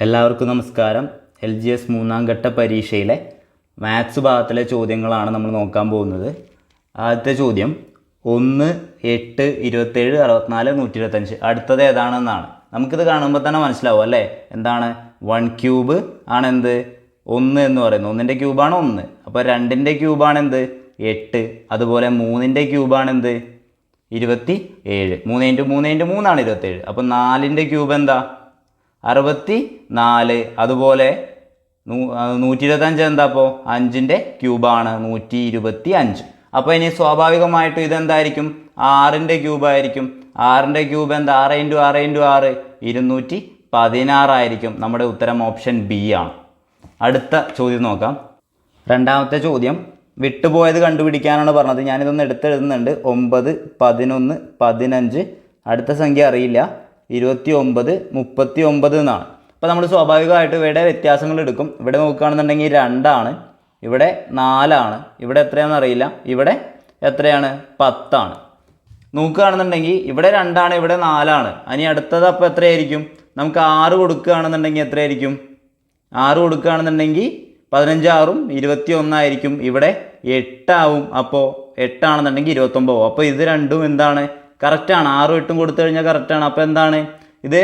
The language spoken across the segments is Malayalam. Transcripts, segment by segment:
എല്ലാവർക്കും നമസ്കാരം. LGS മൂന്നാം ഘട്ട പരീക്ഷയിലെ മാത്സ് ഭാഗത്തിലെ ചോദ്യങ്ങളാണ് നമ്മൾ നോക്കാൻ പോകുന്നത്. ആദ്യത്തെ ചോദ്യം 1, 8, 27, 64, 125. അടുത്തത് ഏതാണെന്നാണ്. നമുക്കിത് കാണുമ്പോൾ തന്നെ മനസ്സിലാവും അല്ലേ? എന്താണ് 1 ക്യൂബ് ആണ് എന്ത് 1 എന്ന് പറയുന്നത്. 1ൻ്റെ ക്യൂബാണ് 1. അപ്പോൾ 2ൻ്റെ ക്യൂബാണ് എന്ത് 8. അതുപോലെ 3ൻ്റെ ക്യൂബാണ് എന്ത് 27. 3 × 3 × 3 ആണ് 27. അപ്പോൾ 4ൻ്റെ ക്യൂബ് എന്താ 64. അതുപോലെ 125 എന്താ? അപ്പോൾ 5ൻ്റെ ക്യൂബാണ് 125. അപ്പോൾ ഇനി സ്വാഭാവികമായിട്ടും ഇതെന്തായിരിക്കും 6ൻ്റെ ക്യൂബായിരിക്കും. 6ൻ്റെ ക്യൂബ് എന്താ 6 × 6 × 6 216 ആയിരിക്കും. നമ്മുടെ ഉത്തരം ഓപ്ഷൻ ബി ആണ്. അടുത്ത ചോദ്യം നോക്കാം. രണ്ടാമത്തെ ചോദ്യം വിട്ടുപോയത് കണ്ടുപിടിക്കാനാണ് പറഞ്ഞത്. ഞാനിതൊന്ന് എടുത്തെഴുതുന്നുണ്ട്. 9, 11, 15, അടുത്ത സംഖ്യ അറിയില്ല, 29, 39 എന്നാണ്. അപ്പോൾ നമ്മൾ സ്വാഭാവികമായിട്ട് ഇവിടെ വ്യത്യാസങ്ങൾ എടുക്കും. ഇവിടെ നോക്കുകയാണെന്നുണ്ടെങ്കിൽ 2 ആണ്, ഇവിടെ 4 ആണ്, ഇവിടെ എത്രയാണെന്ന് അറിയില്ല, ഇവിടെ എത്രയാണ് 10 ആണ്. നോക്കുകയാണെന്നുണ്ടെങ്കിൽ ഇവിടെ 2 ആണ്, ഇവിടെ 4 ആണ്. ഇനി അടുത്തത് അപ്പോൾ എത്രയായിരിക്കും? നമുക്ക് 6 കൊടുക്കുകയാണെന്നുണ്ടെങ്കിൽ എത്രയായിരിക്കും? 6 കൊടുക്കുകയാണെന്നുണ്ടെങ്കിൽ 15 6 21 ആയിരിക്കും. ഇവിടെ 8 ആവും. അപ്പോൾ 8 ആണെന്നുണ്ടെങ്കിൽ 29 ആവും. അപ്പോൾ ഇത് രണ്ടും എന്താണ്? കറക്റ്റാണ്. 6ഉം 8ഉം കൊടുത്തു കഴിഞ്ഞാൽ കറക്റ്റാണ്. അപ്പോൾ എന്താണ് ഇത്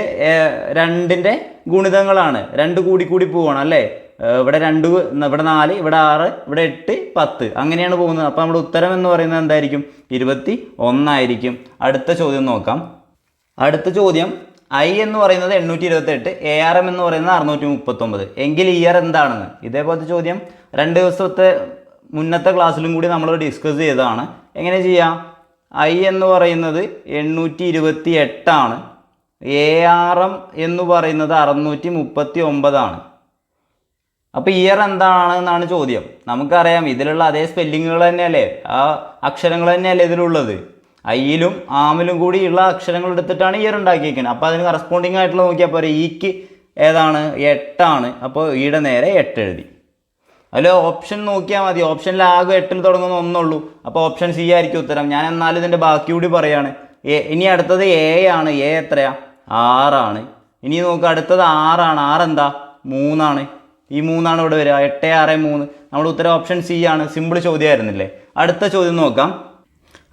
2ൻ്റെ ഗുണിതങ്ങളാണ്. 2 കൂടി പോവുകയാണ് അല്ലേ? ഇവിടെ 2, ഇവിടെ 4, ഇവിടെ 6, ഇവിടെ 8, 10 അങ്ങനെയാണ് പോകുന്നത്. അപ്പോൾ നമ്മുടെ ഉത്തരം എന്ന് പറയുന്നത് എന്തായിരിക്കും? 21 ആയിരിക്കും. അടുത്ത ചോദ്യം നോക്കാം. അടുത്ത ചോദ്യം I എന്ന് പറയുന്നത് 828, ARM എന്ന് പറയുന്നത് 639. എങ്കിൽ ഇയർ എന്താണെന്ന്. ഇതേപോലത്തെ ചോദ്യം 2 ദിവസത്തെ മുന്നത്തെ ക്ലാസ്സിലും കൂടി നമ്മൾ ഡിസ്കസ് ചെയ്തതാണ്. എങ്ങനെ ചെയ്യാം? I എന്ന് പറയുന്നത് 828 ആണ്. ARM എന്ന് പറയുന്നത് 639 ആണ്. അപ്പോൾ ഇയർ എന്താണെന്നാണ് ചോദ്യം. നമുക്കറിയാം ഇതിലുള്ള അതേ സ്പെല്ലിങ്ങുകൾ തന്നെയല്ലേ, ആ അക്ഷരങ്ങൾ തന്നെയല്ലേ ഇതിലുള്ളത്. ഐയിലും ആമിലും കൂടിയുള്ള അക്ഷരങ്ങൾ എടുത്തിട്ടാണ് ഇയർ ഉണ്ടാക്കിയിരിക്കുന്നത്. അപ്പോൾ അതിന് കറസ്പോണ്ടിങ് ആയിട്ടുള്ള നോക്കിയാൽ പോരെ. ഈക്ക് ഏതാണ് 8 ആണ്. അപ്പോൾ ഈയുടെ നേരെ 8 എഴുതി. അതിൽ ഓപ്ഷൻ നോക്കിയാൽ മതി. ഓപ്ഷനിൽ ആകെ 8ൽ തുടങ്ങുന്ന ഒന്നുള്ളൂ. അപ്പോൾ ഓപ്ഷൻ സി ആയിരിക്കും ഉത്തരം. ഞാൻ എന്നാലും ഇതിൻ്റെ ബാക്കി കൂടി പറയാണ്. ഇനി അടുത്തത് എ ആണ്. എ എത്രയാ 6 ആണ്. ഇനി നോക്കുക, അടുത്തത് 6 ആണ്. 6 എന്താ 3 ആണ്. ഈ 3 ആണ് ഇവിടെ വരിക. 8, 6, 3. നമ്മുടെ ഉത്തരം ഓപ്ഷൻ സി ആണ്. സിമ്പിൾ ചോദ്യമായിരുന്നില്ലേ? അടുത്ത ചോദ്യം നോക്കാം.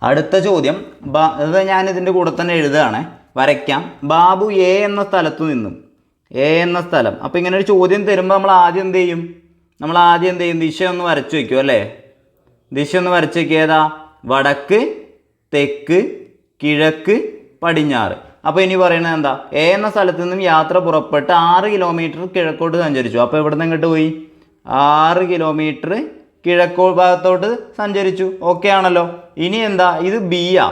അടുത്ത ചോദ്യം അത് ഞാൻ ഇതിൻ്റെ കൂടെ തന്നെ എഴുതുകയാണ്, വരയ്ക്കാം. ബാബു എ എന്ന സ്ഥലത്തു നിന്നും, എ എന്ന സ്ഥലം. അപ്പോൾ ഇങ്ങനെ ഒരു ചോദ്യം തരുമ്പോൾ നമ്മൾ ആദ്യം എന്ത് ചെയ്യും? ദിശ ഒന്ന് വരച്ചു വയ്ക്കും അല്ലേ? ദിശ ഒന്ന് വരച്ചു വയ്ക്കുക. ഏതാ? വടക്ക്, തെക്ക്, കിഴക്ക്, പടിഞ്ഞാറ്. അപ്പോൾ ഇനി പറയുന്നത് എന്താ? എ എന്ന സ്ഥലത്ത് നിന്നും യാത്ര പുറപ്പെട്ട് 6 കിലോമീറ്റർ കിഴക്കോട്ട് സഞ്ചരിച്ചു. അപ്പോൾ ഇവിടെ നിന്ന് ഇങ്ങോട്ട് പോയി 6 കിലോമീറ്റർ കിഴക്കോ ഭാഗത്തോട്ട് സഞ്ചരിച്ചു. ഓക്കെ ആണല്ലോ. ഇനി എന്താ? ഇത് ബിയാ.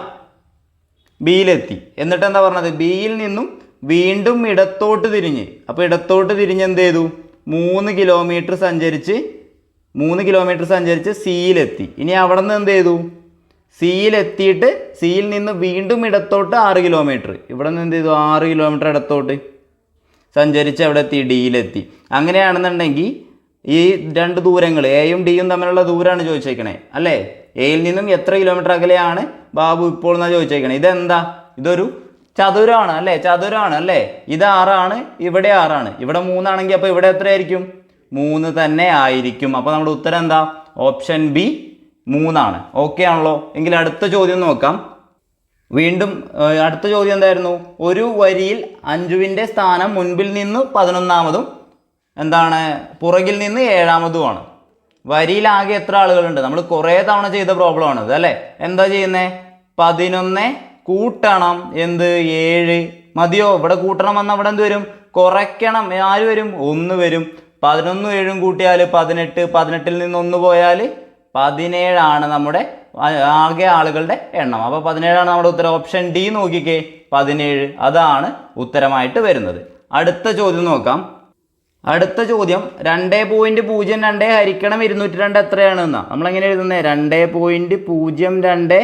ബിയിലെത്തി. എന്നിട്ട് എന്താ പറഞ്ഞത്? ബിയിൽ നിന്നും വീണ്ടും ഇടത്തോട്ട് തിരിഞ്ഞ്. അപ്പോൾ ഇടത്തോട്ട് തിരിഞ്ഞ് എന്ത് ചെയ്തു? 3 കിലോമീറ്റർ സഞ്ചരിച്ച് സിയിലെത്തി. ഇനി അവിടെ നിന്ന് എന്ത് ചെയ്തു? സിയിലെത്തിയിട്ട് സിയിൽ നിന്ന് വീണ്ടും ഇടത്തോട്ട് 6 കിലോമീറ്റർ. ഇവിടെ നിന്ന് എന്ത് ചെയ്തു? 6 കിലോമീറ്റർ ഇടത്തോട്ട് സഞ്ചരിച്ച് എവിടെ എത്തി? ഡിയിലെത്തി. അങ്ങനെയാണെന്നുണ്ടെങ്കിൽ ഈ 2 ദൂരങ്ങൾ എയും ഡിയും തമ്മിലുള്ള ദൂരമാണ് ചോദിച്ചേക്കണേ അല്ലേ? എയിൽ നിന്നും എത്ര കിലോമീറ്റർ അകലെയാണ് ബാബു ഇപ്പോൾ എന്നാണ് ചോദിച്ചേക്കണേ. ഇതെന്താ? ഇതൊരു ചതുരമാണ് അല്ലേ? ചതുരമാണ് അല്ലേ? ഇത് 6 ആണ്, ഇവിടെ 6 ആണ്, ഇവിടെ 3 ആണെങ്കിൽ അപ്പോൾ ഇവിടെ എത്രയായിരിക്കും? 3 തന്നെ ആയിരിക്കും. അപ്പോൾ നമ്മുടെ ഉത്തരം എന്താ? ഓപ്ഷൻ ബി 3 ആണ്. ഓക്കെ ആണല്ലോ? എങ്കിൽ അടുത്ത ചോദ്യം നോക്കാം. വീണ്ടും അടുത്ത ചോദ്യം എന്തായിരുന്നു? ഒരു വരിയിൽ അഞ്ജുവിൻ്റെ സ്ഥാനം മുൻപിൽ നിന്ന് 11ാമതും എന്താണ് പുറകിൽ നിന്ന് 7ാമതുമാണ്. വരിയിലാകെ എത്ര ആളുകളുണ്ട്? നമ്മൾ കുറേ തവണ ചെയ്ത പ്രോബ്ലം ആണത് അല്ലേ? എന്താ ചെയ്യുന്നത്? 11 കൂട്ടണം എന്ത് 7 മതിയോ? ഇവിടെ കൂട്ടണം വന്നാൽ ഇവിടെ എന്ത് വരും? കുറയ്ക്കണം. ആര് വരും? 1 വരും. 11 7 കൂട്ടിയാൽ 18. 18ൽ നിന്ന് 1 പോയാൽ 17 ആണ് നമ്മുടെ ആകെ ആളുകളുടെ എണ്ണം. അപ്പോൾ 17 ആണ് നമ്മുടെ ഉത്തരം. ഓപ്ഷൻ ഡി നോക്കിക്കേ, 17 അതാണ് ഉത്തരമായിട്ട് വരുന്നത്. അടുത്ത ചോദ്യം നോക്കാം. അടുത്ത ചോദ്യം 2.02 ഹരിക്കണം 202 എത്രയാണ് എന്നാ. നമ്മളെങ്ങനെ എഴുതുന്നത്? 2.02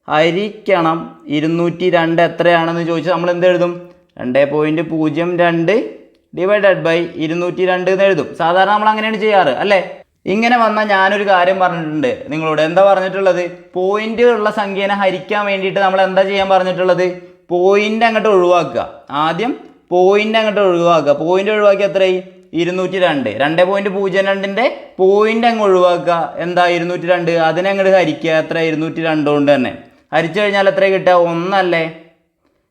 ഹരിക്കണം 202 എത്രയാണെന്ന് ചോദിച്ചാൽ നമ്മൾ എന്ത് എഴുതും? 2.02 ഡിവൈഡഡ് ബൈ 202 എന്ന് എഴുതും. സാധാരണ നമ്മൾ അങ്ങനെയാണ് ചെയ്യാറ് അല്ലേ? ഇങ്ങനെ വന്നാൽ ഞാനൊരു കാര്യം പറഞ്ഞിട്ടുണ്ട് നിങ്ങളോട്. എന്താ പറഞ്ഞിട്ടുള്ളത്? പോയിന്റ് ഉള്ള സംഖ്യേനെ ഹരിക്കാൻ വേണ്ടിയിട്ട് നമ്മൾ എന്താ ചെയ്യാൻ പറഞ്ഞിട്ടുള്ളത്? പോയിന്റ് അങ്ങോട്ട് ഒഴിവാക്കുക. ആദ്യം പോയിന്റ് അങ്ങോട്ട് ഒഴിവാക്കുക. പോയിന്റ് ഒഴിവാക്കി എത്രയായി? 202. 2.02ന്റെ പോയിന്റ് അങ്ങ് ഒഴിവാക്കുക. എന്താ 202? അതിനെ അങ്ങോട്ട് ഹരിക്കുക. എത്ര? 202 കൊണ്ട് തന്നെ ഹരിച്ചു കഴിഞ്ഞാൽ എത്ര കിട്ടുക? 1 അല്ലേ?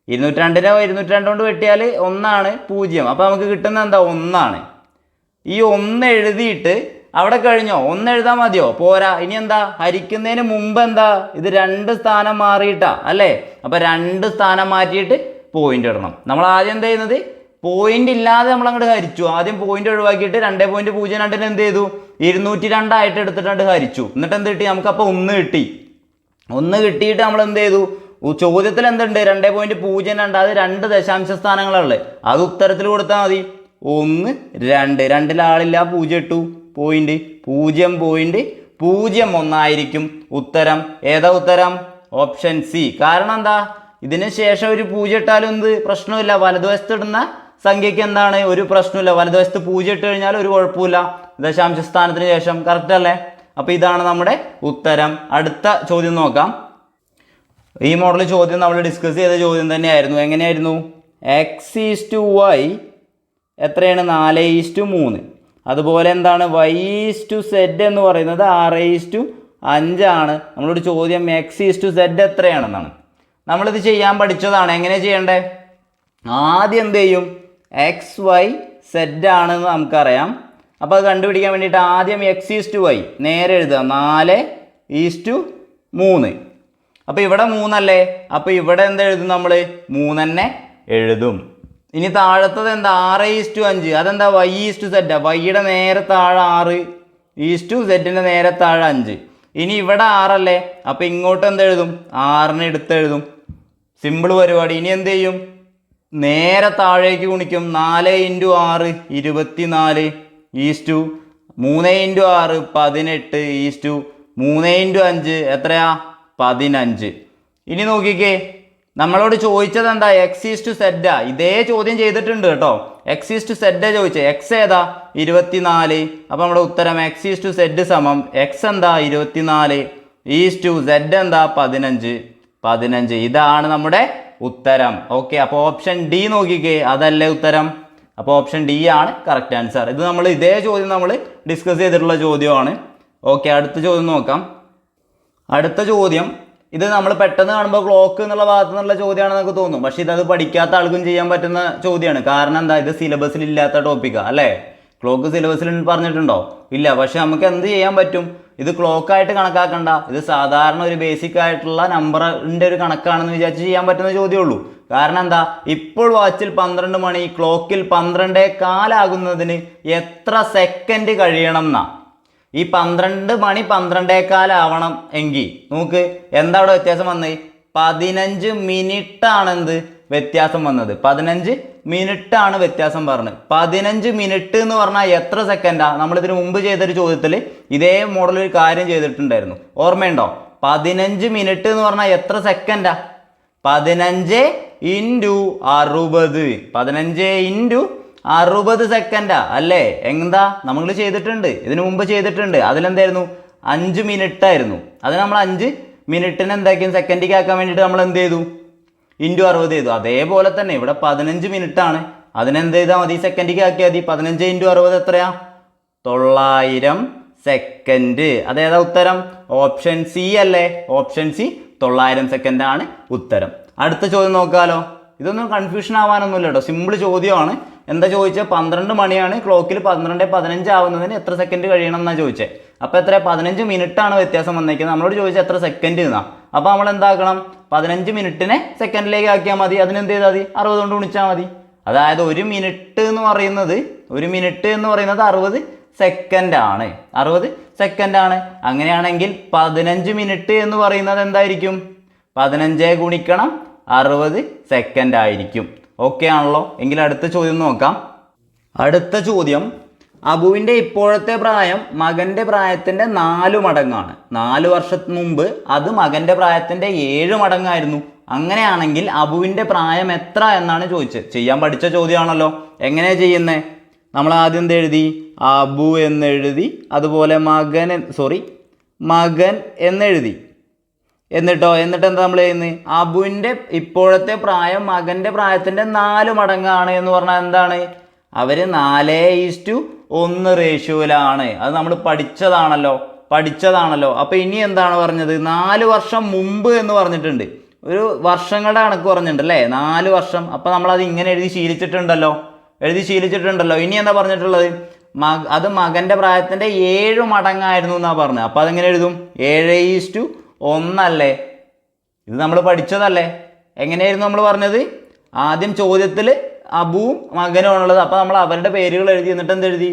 202നെ 202 കൊണ്ട് വെട്ടിയാൽ 1 0. അപ്പോൾ നമുക്ക് കിട്ടുന്നത് എന്താ? 1. ഈ 1 എഴുതിയിട്ട് അവിടെ കഴിഞ്ഞോ? 1 എഴുതാൻ മതിയോ? പോരാ. ഇനി എന്താ? ഹരിക്കുന്നതിന് മുമ്പ് എന്താ? ഇത് 2 സ്ഥാനം മാറിയിട്ടാ അല്ലേ? അപ്പോൾ 2 സ്ഥാനം മാറ്റിയിട്ട് പോയിന്റ് ഇടണം. നമ്മൾ ആദ്യം എന്താ ചെയ്യുന്നത്? പോയിന്റ് ഇല്ലാതെ നമ്മൾ അങ്ങോട്ട് ഹരിച്ചു. ആദ്യം പോയിന്റ് ഒഴിവാക്കിയിട്ട് 2.02 എന്ത് ചെയ്തു? 202 ആയിട്ട് എടുത്തിട്ട് ഹരിച്ചു. എന്നിട്ട് എന്ത് കിട്ടി? നമുക്കപ്പോൾ 1 കിട്ടി. 1 കിട്ടിയിട്ട് നമ്മൾ എന്ത് ചെയ്തു? ചോദ്യത്തിൽ എന്തുണ്ട്? 2.02. അത് 2 ദശാംശ സ്ഥാനങ്ങളുള്ളത്. അത് ഉത്തരത്തിൽ കൊടുത്താൽ മതി. 1 2 2 ആളില്ല, 0 ഇട്ടു. പോയിന്റ് 0.01 ആയിരിക്കും ഉത്തരം. ഏതാ ഉത്തരം? Option C. കാരണം എന്താ? ഇതിന് ശേഷം ഒരു 0 ഇട്ടാലും എന്ത് പ്രശ്നമില്ല. വലതുവശത്ത് ഇടുന്ന സംഖ്യയ്ക്ക് എന്താണ്? ഒരു പ്രശ്നമില്ല. വലതുവശത്ത് 0 ഇട്ട് കഴിഞ്ഞാൽ ഒരു കുഴപ്പമില്ല. ദശാംശ സ്ഥാനത്തിന് ശേഷം. കറക്റ്റ് അല്ലേ? അപ്പോൾ ഇതാണ് നമ്മുടെ ഉത്തരം. അടുത്ത ചോദ്യം നോക്കാം. ഈ മോഡൽ ചോദ്യം നമ്മൾ ഡിസ്കസ് ചെയ്ത ചോദ്യം തന്നെയായിരുന്നു. എങ്ങനെയായിരുന്നു? x/y എത്രയാണ്? 4:3. അതുപോലെ എന്താണ്? y/z എന്ന് പറയുന്നത് 6:5 ആണ്. നമ്മളോട് ചോദ്യം x/z എത്രയാണെന്നാണ്. നമ്മളിത് ചെയ്യാൻ പഠിച്ചതാണ്. എങ്ങനെ ചെയ്യണ്ടേ? ആദ്യം എന്ത് ചെയ്യും? x/y/z ആണെന്ന് നമുക്കറിയാം. അപ്പോൾ അത് കണ്ടുപിടിക്കാൻ വേണ്ടിയിട്ട് ആദ്യം x/y നേരെ എഴുതുക. 4:3. അപ്പോൾ ഇവിടെ 3 അല്ലേ? അപ്പോൾ ഇവിടെ എന്താ എഴുതും? നമ്മൾ 3 തന്നെ എഴുതും. ഇനി താഴത്തത് എന്താ? 6:5. അതെന്താ? y/z. വൈയുടെ നേരെ താഴെ 6, z നേരെ താഴെ 5. ഇനി ഇവിടെ 6 അല്ലേ? അപ്പോൾ ഇങ്ങോട്ട് എന്ത് എഴുതും? 6നെ എടുത്തെഴുതും. സിമ്പിൾ പരിപാടി. ഇനി എന്ത് ചെയ്യും? നേരെ താഴേക്ക് ഗുണിക്കും. 4 × 6 24 3 × 6 18 3 × 5 എത്രയാ? 15. ഇനി നോക്കിക്കേ, നമ്മളോട് ചോദിച്ചത് എന്താ? x/z. ഇതേ ചോദ്യം ചെയ്തിട്ടുണ്ട് കേട്ടോ. x/z ചോദിച്ചത്. x ഏതാ? 24. അപ്പോൾ നമ്മുടെ ഉത്തരം x/z സമം x എന്താ? 24 z എന്താ? 15. ഇതാണ് നമ്മുടെ ഉത്തരം. ഓക്കെ. അപ്പോൾ ഓപ്ഷൻ ഡി നോക്കിക്കേ, അതല്ലേ ഉത്തരം? അപ്പോൾ ഓപ്ഷൻ ഡി ആണ് കറക്റ്റ് ആൻസർ. ഇത് നമ്മൾ ഇതേ ചോദ്യം നമ്മൾ ഡിസ്കസ് ചെയ്തിട്ടുള്ള ചോദ്യമാണ്. ഓക്കെ. അടുത്ത ചോദ്യം നോക്കാം. അടുത്ത ചോദ്യം ഇത് നമ്മൾ പെട്ടെന്ന് കാണുമ്പോൾ ക്ലോക്ക് എന്നുള്ള ഭാഗത്തു നിന്നുള്ള ചോദ്യമാണെന്നൊക്കെ തോന്നും. പക്ഷെ ഇതത് പഠിക്കാത്ത ആൾക്കും ചെയ്യാൻ പറ്റുന്ന ചോദ്യമാണ്. കാരണം എന്താ? ഇത് സിലബസിൽ ഇല്ലാത്ത ടോപ്പിക്കാണ് അല്ലേ? ക്ലോക്ക് സിലബസിൽ പറഞ്ഞിട്ടുണ്ടോ? ഇല്ല. പക്ഷെ നമുക്ക് എന്ത് ചെയ്യാൻ പറ്റും? ഇത് ക്ലോക്കായിട്ട് കണക്കാക്കണ്ട. ഇത് സാധാരണ ഒരു ബേസിക് ആയിട്ടുള്ള നമ്പറിൻ്റെ ഒരു കണക്കാണെന്ന് വിചാരിച്ച് ചെയ്യാൻ പറ്റുന്ന ചോദ്യമുള്ളൂ. കാരണം എന്താ? ഇപ്പോൾ വാച്ചിൽ 12 മണി, ക്ലോക്കിൽ 12:15 ആകുന്നതിന് എത്ര സെക്കൻഡ് കഴിയണം എന്നാ. ഈ 12 മണി 12:15 ആവണം എങ്കിൽ നോക്ക് എന്താ അവിടെ വ്യത്യാസം വന്നത്? 15 മിനിറ്റ് ആണ് എന്ത് വ്യത്യാസം വന്നത്? 15 മിനിറ്റ് ആണ് വ്യത്യാസം പറഞ്ഞത്. 15 മിനിറ്റ് എന്ന് പറഞ്ഞാൽ എത്ര സെക്കൻഡാ? നമ്മളിതിന് മുമ്പ് ചെയ്തൊരു ചോദ്യത്തിൽ ഇതേ മോഡൽ ഒരു കാര്യം ചെയ്തിട്ടുണ്ടായിരുന്നു. ഓർമ്മയുണ്ടോ? 15 മിനിറ്റ് എന്ന് പറഞ്ഞാൽ എത്ര സെക്കൻഡാ? 15 × 60. 15 × 60 സെക്കൻഡാ അല്ലേ? എന്താ നമ്മൾ ചെയ്തിട്ടുണ്ട്, ഇതിനു മുമ്പ് ചെയ്തിട്ടുണ്ട്. അതിലെന്തായിരുന്നു? 5 മിനിറ്റ് ആയിരുന്നു. അത് നമ്മൾ 5 മിനിറ്റിന് എന്താക്കിയും സെക്കൻഡിലേക്ക് ആക്കാൻ വേണ്ടിയിട്ട് നമ്മൾ എന്ത് ചെയ്തു? × 60 ചെയ്തു. അതേപോലെ തന്നെ ഇവിടെ 15 മിനിറ്റ് ആണ്. അതിനെന്ത് ചെയ്താൽ മതി? സെക്കൻഡിലേക്ക് ആക്കിയാൽ മതി. 15 × 60 എത്രയാ? 900 സെക്കൻഡ്. അതേതാ ഉത്തരം? ഓപ്ഷൻ സി അല്ലേ? ഓപ്ഷൻ സി 900 സെക്കൻഡ് ആണ് ഉത്തരം. അടുത്ത ചോദ്യം നോക്കാലോ. ഇതൊന്നും കൺഫ്യൂഷൻ ആവാനൊന്നുമില്ല കേട്ടോ. സിമ്പിൾ ചോദ്യമാണ്. എന്താ ചോദിച്ചത്? 12 മണിയാണ്, ക്ലോക്കിൽ 12:15 ആവുന്നതിന് എത്ര സെക്കൻഡ് കഴിയണം എന്നാണ് ചോദിച്ചത്. അപ്പോൾ എത്ര? 15 മിനിറ്റ് ആണ് വ്യത്യാസം വന്നേക്കുന്നത്. നമ്മളോട് ചോദിച്ചാൽ എത്ര സെക്കൻഡ് എന്നാ. അപ്പോൾ നമ്മൾ എന്താക്കണം? 15 മിനിറ്റിനെ സെക്കൻഡിലേക്ക് ആക്കിയാൽ മതി. അതിനെന്ത് ചെയ്താൽ മതി? 60 കൊണ്ട് ഗുണിച്ചാൽ മതി. അതായത് 1 മിനിറ്റ് എന്ന് പറയുന്നത് 60 സെക്കൻഡ് ആണ്. 60 സെക്കൻഡ് ആണ്. അങ്ങനെയാണെങ്കിൽ 15 മിനിറ്റ് എന്ന് പറയുന്നത് എന്തായിരിക്കും? 15 ഗുണിക്കണം 60 സെക്കൻഡ് ആയിരിക്കും. ഓക്കെ ആണല്ലോ? എങ്കിൽ അടുത്ത ചോദ്യം നോക്കാം. അടുത്ത ചോദ്യം, അബുവിൻ്റെ ഇപ്പോഴത്തെ പ്രായം മകൻ്റെ പ്രായത്തിൻ്റെ 4 മടങ്ങാണ്. 4 വർഷത്തിന് മുമ്പ് അത് മകൻ്റെ പ്രായത്തിൻ്റെ 7 മടങ്ങായിരുന്നു. അങ്ങനെയാണെങ്കിൽ അബുവിൻ്റെ പ്രായം എത്ര എന്നാണ് ചോദിച്ചത്. ചെയ്യാൻ പഠിച്ച ചോദ്യമാണല്ലോ. എങ്ങനെയാണ് ചെയ്യുന്നത്? നമ്മൾ ആദ്യം എന്ത് എഴുതി? അബു എന്നെഴുതി. അതുപോലെ മകൻ എന്നെഴുതി. എന്നിട്ട് എന്താ നമ്മൾ ചെയ്യുന്നത്? അബുവിൻ്റെ ഇപ്പോഴത്തെ പ്രായം മകൻ്റെ പ്രായത്തിൻ്റെ 4 മടങ്ങാണ് എന്ന് പറഞ്ഞാൽ എന്താണ്? അവർ 4:1 റേഷ്യോയിലാണ്. അത് നമ്മൾ പഠിച്ചതാണല്ലോ. അപ്പോൾ ഇനി എന്താണ് പറഞ്ഞത്? 4 വർഷം മുമ്പ് എന്ന് പറഞ്ഞിട്ടുണ്ട്. ഒരു വർഷങ്ങളുടെ കണക്ക് പറഞ്ഞിട്ടുണ്ട് അല്ലേ? 4 വർഷം. അപ്പോൾ നമ്മളത് ഇങ്ങനെ എഴുതി ശീലിച്ചിട്ടുണ്ടല്ലോ. ഇനി എന്താ പറഞ്ഞിട്ടുള്ളത്? അത് മകൻ്റെ പ്രായത്തിൻ്റെ 7 മടങ്ങായിരുന്നു എന്നാണ് പറഞ്ഞത്. അപ്പോൾ അതെങ്ങനെ എഴുതും? 7:1 അല്ലേ? ഇത് നമ്മൾ പഠിച്ചതല്ലേ? എങ്ങനെയായിരുന്നു നമ്മൾ പറഞ്ഞത്? ആദ്യം ചോദ്യത്തിൽ അബുവും മകനും ആണുള്ളത്. അപ്പോൾ നമ്മൾ അവരുടെ പേരുകൾ എഴുതി. എന്നിട്ട് എന്തെഴുതി?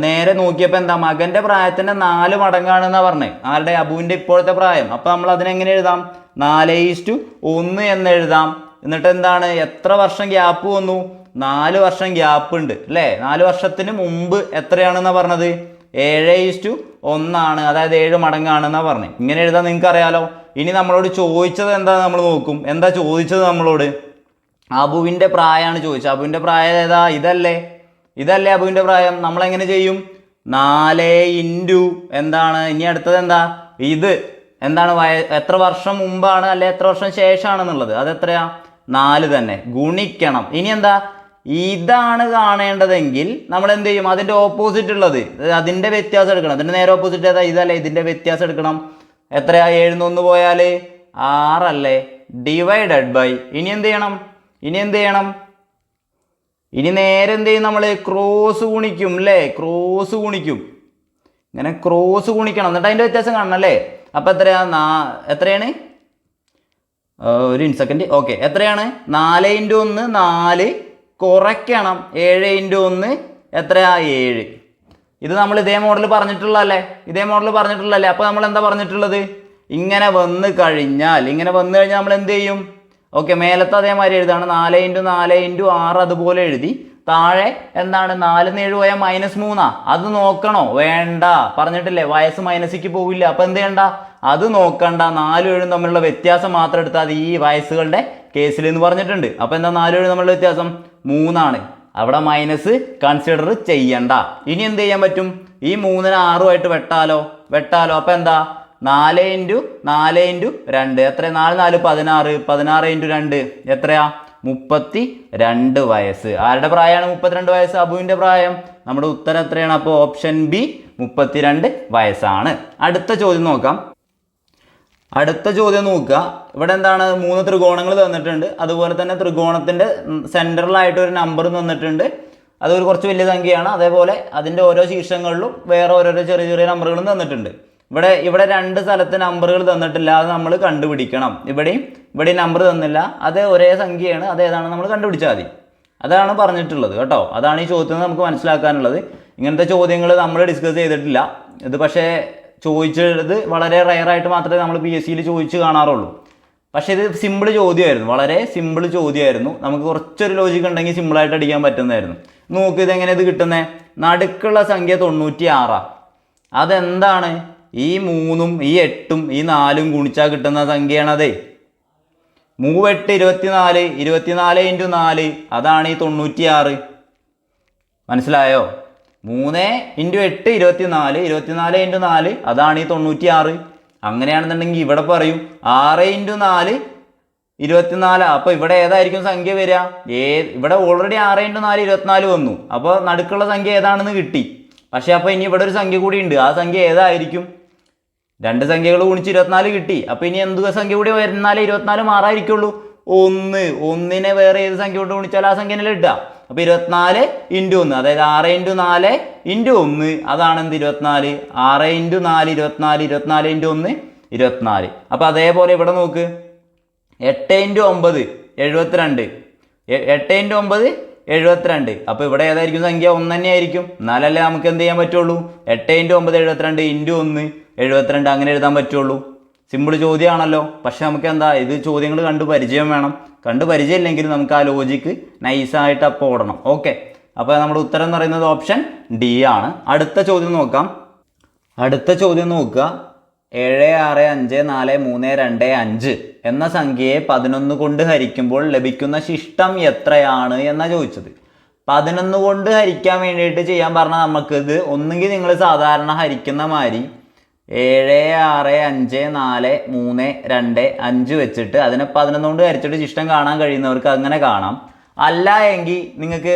നേരെ നോക്കിയപ്പോൾ എന്താ? മകൻ്റെ പ്രായത്തിൻ്റെ 4 മടങ്ങാണെന്നാണ് പറഞ്ഞത്. ആരുടെ? അബുവിൻ്റെ ഇപ്പോഴത്തെ പ്രായം. അപ്പോൾ നമ്മൾ അതിനെങ്ങനെ എഴുതാം? 4:1 എന്ന് എഴുതാം. എന്നിട്ട് എന്താണ്? എത്ര വർഷം ഗ്യാപ്പ് വന്നു? 4 വർഷം ഗ്യാപ്പ് ഉണ്ട് അല്ലേ? 4 വർഷത്തിന് മുമ്പ് എത്രയാണെന്നാണ് പറഞ്ഞത്? 7:1 ആണ്. അതായത് 7 മടങ്ങാണെന്നാണ് പറഞ്ഞത്. ഇങ്ങനെ എഴുതാൻ നിങ്ങൾക്ക് അറിയാലോ. ഇനി നമ്മളോട് ചോദിച്ചത് എന്താ നമ്മൾ നോക്കും. എന്താ ചോദിച്ചത് നമ്മളോട്? അബുവിൻ്റെ പ്രായമാണ് ചോദിച്ചത്. അബുവിൻ്റെ പ്രായം ഏതാ? ഇതല്ലേ അബുവിൻ്റെ പ്രായം. നമ്മളെങ്ങനെ ചെയ്യും? 4 എന്താണ്? ഇനി അടുത്തത് എന്താ? ഇത് എന്താണ്? എത്ര വർഷം മുമ്പാണ് അല്ലെ എത്ര വർഷം ശേഷമാണെന്നുള്ളത്. അതെത്രയാ? 4 തന്നെ. ഗുണിക്കണം. ഇനി എന്താ? ഇതാണ് കാണേണ്ടതെങ്കിൽ നമ്മൾ എന്ത് ചെയ്യും? അതിൻ്റെ ഓപ്പോസിറ്റ് ഉള്ളത്, അതിൻ്റെ വ്യത്യാസം എടുക്കണം. അതിൻ്റെ നേരെ ഓപ്പോസിറ്റ് ഏതാ? ഇതല്ലേ? ഇതിൻ്റെ വ്യത്യാസം എടുക്കണം. എത്രയാ? 7 പോയാൽ 6 അല്ലേ? Divided by. ഇനി എന്ത് ചെയ്യണം? ഇനി നേരെ എന്ത് ചെയ്യും? നമ്മൾ ക്രോസ് ഗുണിക്കും അല്ലേ? ഇങ്ങനെ ക്രോസ് ഗുണിക്കണം. എന്നിട്ട് അതിൻ്റെ വ്യത്യാസം കാണണം അല്ലേ? അപ്പോൾ എത്രയാണ്? ഒരു സെക്കൻഡ്. ഓക്കെ, എത്രയാണ്? 4:1 4 കുറയ്ക്കണം. 7:1 എത്രയാ? 7. ഇത് നമ്മൾ ഇതേ മോഡൽ പറഞ്ഞിട്ടുള്ളതല്ലേ? അപ്പോൾ നമ്മൾ എന്താ പറഞ്ഞിട്ടുള്ളത്? ഇങ്ങനെ വന്നു കഴിഞ്ഞാൽ നമ്മൾ എന്ത് ചെയ്യും? ഓക്കെ, മേലത്തെ അതേമാതിരി എഴുതാണ്. 4:4 അതുപോലെ എഴുതി. താഴെ എന്താണ്? 4-7 പോയാൽ -3. അത് നോക്കണോ? വേണ്ട, പറഞ്ഞിട്ടില്ലേ വയസ്സ് മൈനസിക്ക് പോവില്ല. അപ്പോൾ എന്ത് ചെയ്യണ്ട? അത് നോക്കണ്ട. 4-7 തമ്മിലുള്ള വ്യത്യാസം മാത്രം എടുത്താൽ മതി ഈ വയസ്സുകളുടെ കേസിൽ എന്ന് പറഞ്ഞിട്ടുണ്ട്. അപ്പോൾ എന്താ 4-7 തമ്മിലുള്ള വ്യത്യാസം? 3 അവിടെ മൈനസ് കൺസിഡർ ചെയ്യണ്ട. ഇനി എന്ത് ചെയ്യാൻ പറ്റും? ഈ 3-നെ 6 വെട്ടാലോ? അപ്പോൾ എന്താ? 4 × 4 × 2 എത്ര? 4 4 16 × 2 എത്രയാ? 32 വയസ്സ്. ആരുടെ പ്രായമാണ് 32 വയസ്സ്? അബുവിൻ്റെ പ്രായം. നമ്മുടെ ഉത്തരം എത്രയാണ്? അപ്പോൾ ഓപ്ഷൻ ബി 32 വയസ്സാണ്. അടുത്ത ചോദ്യം നോക്കുക. ഇവിടെ എന്താണ്? 3 ത്രികോണങ്ങൾ തന്നിട്ടുണ്ട്. അതുപോലെ തന്നെ ത്രികോണത്തിൻ്റെ സെൻറ്ററിലായിട്ട് ഒരു നമ്പർ തന്നിട്ടുണ്ട്. അതൊരു കുറച്ച് വലിയ സംഖ്യയാണ്. അതേപോലെ അതിൻ്റെ ഓരോ ശീർഷങ്ങളിലും വേറെ ഓരോരോ ചെറിയ ചെറിയ നമ്പറുകളും തന്നിട്ടുണ്ട്. ഇവിടെ 2 സ്ഥലത്ത് നമ്പറുകൾ തന്നിട്ടില്ല. അത് നമ്മൾ കണ്ടുപിടിക്കണം. ഇവിടെയും നമ്പർ തന്നില്ല. അത് ഒരേ സംഖ്യയാണ്. അതേതാണ് നമ്മൾ കണ്ടുപിടിച്ചാൽ മതി. അതാണ് പറഞ്ഞിട്ടുള്ളത് കേട്ടോ. അതാണ് ഈ ചോദ്യത്തിൽ നിന്ന് നമുക്ക് മനസ്സിലാക്കാനുള്ളത്. ഇങ്ങനത്തെ ചോദ്യങ്ങൾ നമ്മൾ ഡിസ്കസ് ചെയ്തിട്ടില്ല. ഇത് പക്ഷേ ചോദിച്ചത് വളരെ റയറായിട്ട് മാത്രമേ നമ്മൾ PSCയിൽ ചോദിച്ച് കാണാറുള്ളൂ. പക്ഷേ ഇത് സിമ്പിൾ ചോദ്യമായിരുന്നു. വളരെ സിമ്പിൾ ചോദ്യമായിരുന്നു. നമുക്ക് കുറച്ചൊരു ലോജിക്ക് ഉണ്ടെങ്കിൽ സിമ്പിളായിട്ട് അടിക്കാൻ പറ്റുന്നതായിരുന്നു. നോക്ക്, ഇതെങ്ങനെ ഇത് കിട്ടുന്നത്? നടുക്കുള്ള സംഖ്യ 96. അതെന്താണ്? ഈ 3-ഉം ഈ 8-ഉം ഈ 4-ഉം ഗുണിച്ചാൽ കിട്ടുന്ന സംഖ്യയാണതേ. 3 8 24 24 × 4 അതാണ് ഈ 96. മനസ്സിലായോ? 3 × 8 24 24 × 4 അതാണ് ഈ 96. അങ്ങനെയാണെന്നുണ്ടെങ്കിൽ ഇവിടെ പറയും 6 × 4 24. അപ്പോൾ ഇവിടെ ഏതായിരിക്കും സംഖ്യ വരിക? ഇവിടെ ഓൾറെഡി 6 × 4 24 വന്നു. അപ്പോൾ നടുക്കുള്ള സംഖ്യ ഏതാണെന്ന് കിട്ടി. പക്ഷേ അപ്പോൾ ഇനി ഇവിടെ ഒരു സംഖ്യ കൂടി ഉണ്ട്. ആ സംഖ്യ ഏതായിരിക്കും? 2 സംഖ്യകൾ ഗുണിച്ച് 24 കിട്ടി. അപ്പോൾ ഇനി എന്ത് സംഖ്യ കൂടി വരുന്നാലേ 24 മാറായിരിക്കുള്ളൂ? 1. വേറെ ഏത് സംഖ്യ കൊണ്ട് ഗുണിച്ചാൽ ആ സംഖ്യനെ ഇടുക. അപ്പോൾ 24 × 1, അതായത് 6 × 4 × 1 അതാണ് എന്ത്? 24. 6 × 4 24 24 × 1 24. അപ്പോൾ അതേപോലെ ഇവിടെ നോക്ക്, 8 × 9 72. 8 × 9 72. അപ്പോൾ ഇവിടെ ഏതായിരിക്കും സംഖ്യ? 1 തന്നെയായിരിക്കും. എന്നാലല്ലേ നമുക്ക് എന്ത് ചെയ്യാൻ പറ്റുള്ളൂ? 8 × 9 72 × 1 72 അങ്ങനെ എഴുതാൻ പറ്റുള്ളൂ. സിമ്പിൾ ചോദ്യമാണല്ലോ. പക്ഷെ നമുക്ക് എന്താ, ഇത് ചോദ്യങ്ങൾ കണ്ടു പരിചയം വേണം. കണ്ടു പരിചയമില്ലെങ്കിൽ നമുക്ക് ആ ലോജിക്ക് നൈസായിട്ട് അപ്പോൾ ഓടണം. ഓക്കെ, അപ്പോൾ നമ്മുടെ ഉത്തരം എന്ന് പറയുന്നത് ഓപ്ഷൻ ഡി ആണ്. അടുത്ത ചോദ്യം നോക്കുക. 7 6 5 4 3 2 5 എന്ന സംഖ്യയെ 11 കൊണ്ട് ഹരിക്കുമ്പോൾ ലഭിക്കുന്ന ശിഷ്ടം എത്രയാണ് എന്നാണ് ചോദിച്ചത്. 11 കൊണ്ട് ഹരിക്കാൻ വേണ്ടിയിട്ട് ചെയ്യാൻ പറഞ്ഞാൽ നമുക്കിത് ഒന്നുകിൽ നിങ്ങൾ സാധാരണ ഹരിക്കുന്ന മാതിരി 7, 6, 5, 4, 3, 2, 5 വെച്ചിട്ട് അതിനെ 11 കൊണ്ട് ഹരിച്ചിട്ട് ശിഷ്ടം കാണാൻ കഴിയുന്നവർക്ക് അങ്ങനെ കാണാം. അല്ല എങ്കിൽ നിങ്ങൾക്ക്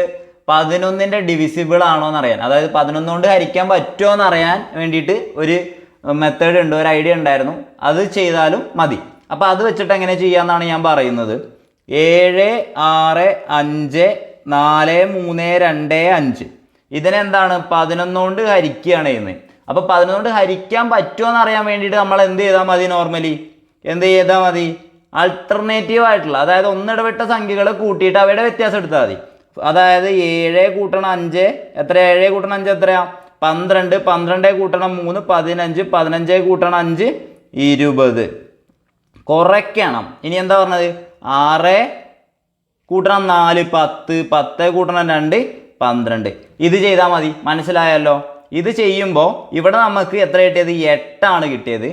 11ന്റെ ഡിവിസിബിൾ ആണോ എന്നറിയാൻ, അതായത് 11 കൊണ്ട് ഹരിക്കാൻ പറ്റുമോ എന്നറിയാൻ വേണ്ടിയിട്ട് ഒരു മെത്തേഡ് ഉണ്ട്, ഒരു ഐഡിയ ഉണ്ടായിരുന്നു, അത് ചെയ്താലും മതി. അപ്പോൾ അത് വെച്ചിട്ട് എങ്ങനെ ചെയ്യാമെന്നാണ് ഞാൻ പറയുന്നത്. 7, 6, 5, 4, 3, 2, 5 ഇതിനെന്താണ് 11 കൊണ്ട് ഹരിക്കുകയാണ് ചെയ്യുന്നത്. അപ്പോൾ 11 കൊണ്ട് ഹരിക്കാൻ പറ്റുമോ എന്നറിയാൻ വേണ്ടിയിട്ട് നമ്മൾ എന്ത് ചെയ്താൽ മതി? നോർമലി എന്ത് ചെയ്താൽ മതി? ആൾട്ടർനേറ്റീവ് ആയിട്ടുള്ള, അതായത് ഒന്നിടവിട്ട സംഖ്യകൾ കൂട്ടിയിട്ട് അവയുടെ വ്യത്യാസം എടുത്താൽ മതി. അതായത് 7 കൂട്ടണം 5 എത്ര? 7 കൂട്ടണം 5 എത്രയാ? 12. 12 കൂട്ടണം 3 15. 15 കൂട്ടണം 5 20. കുറയ്ക്കണം. ഇനി എന്താ പറഞ്ഞത്? 6 കൂട്ടണം 4 10. 10 കൂട്ടണം 2 12. ഇത് ചെയ്താൽ മതി. മനസ്സിലായല്ലോ? ഇത് ചെയ്യുമ്പോൾ ഇവിടെ നമുക്ക് എത്ര കിട്ടിയത്? 8 കിട്ടിയത്.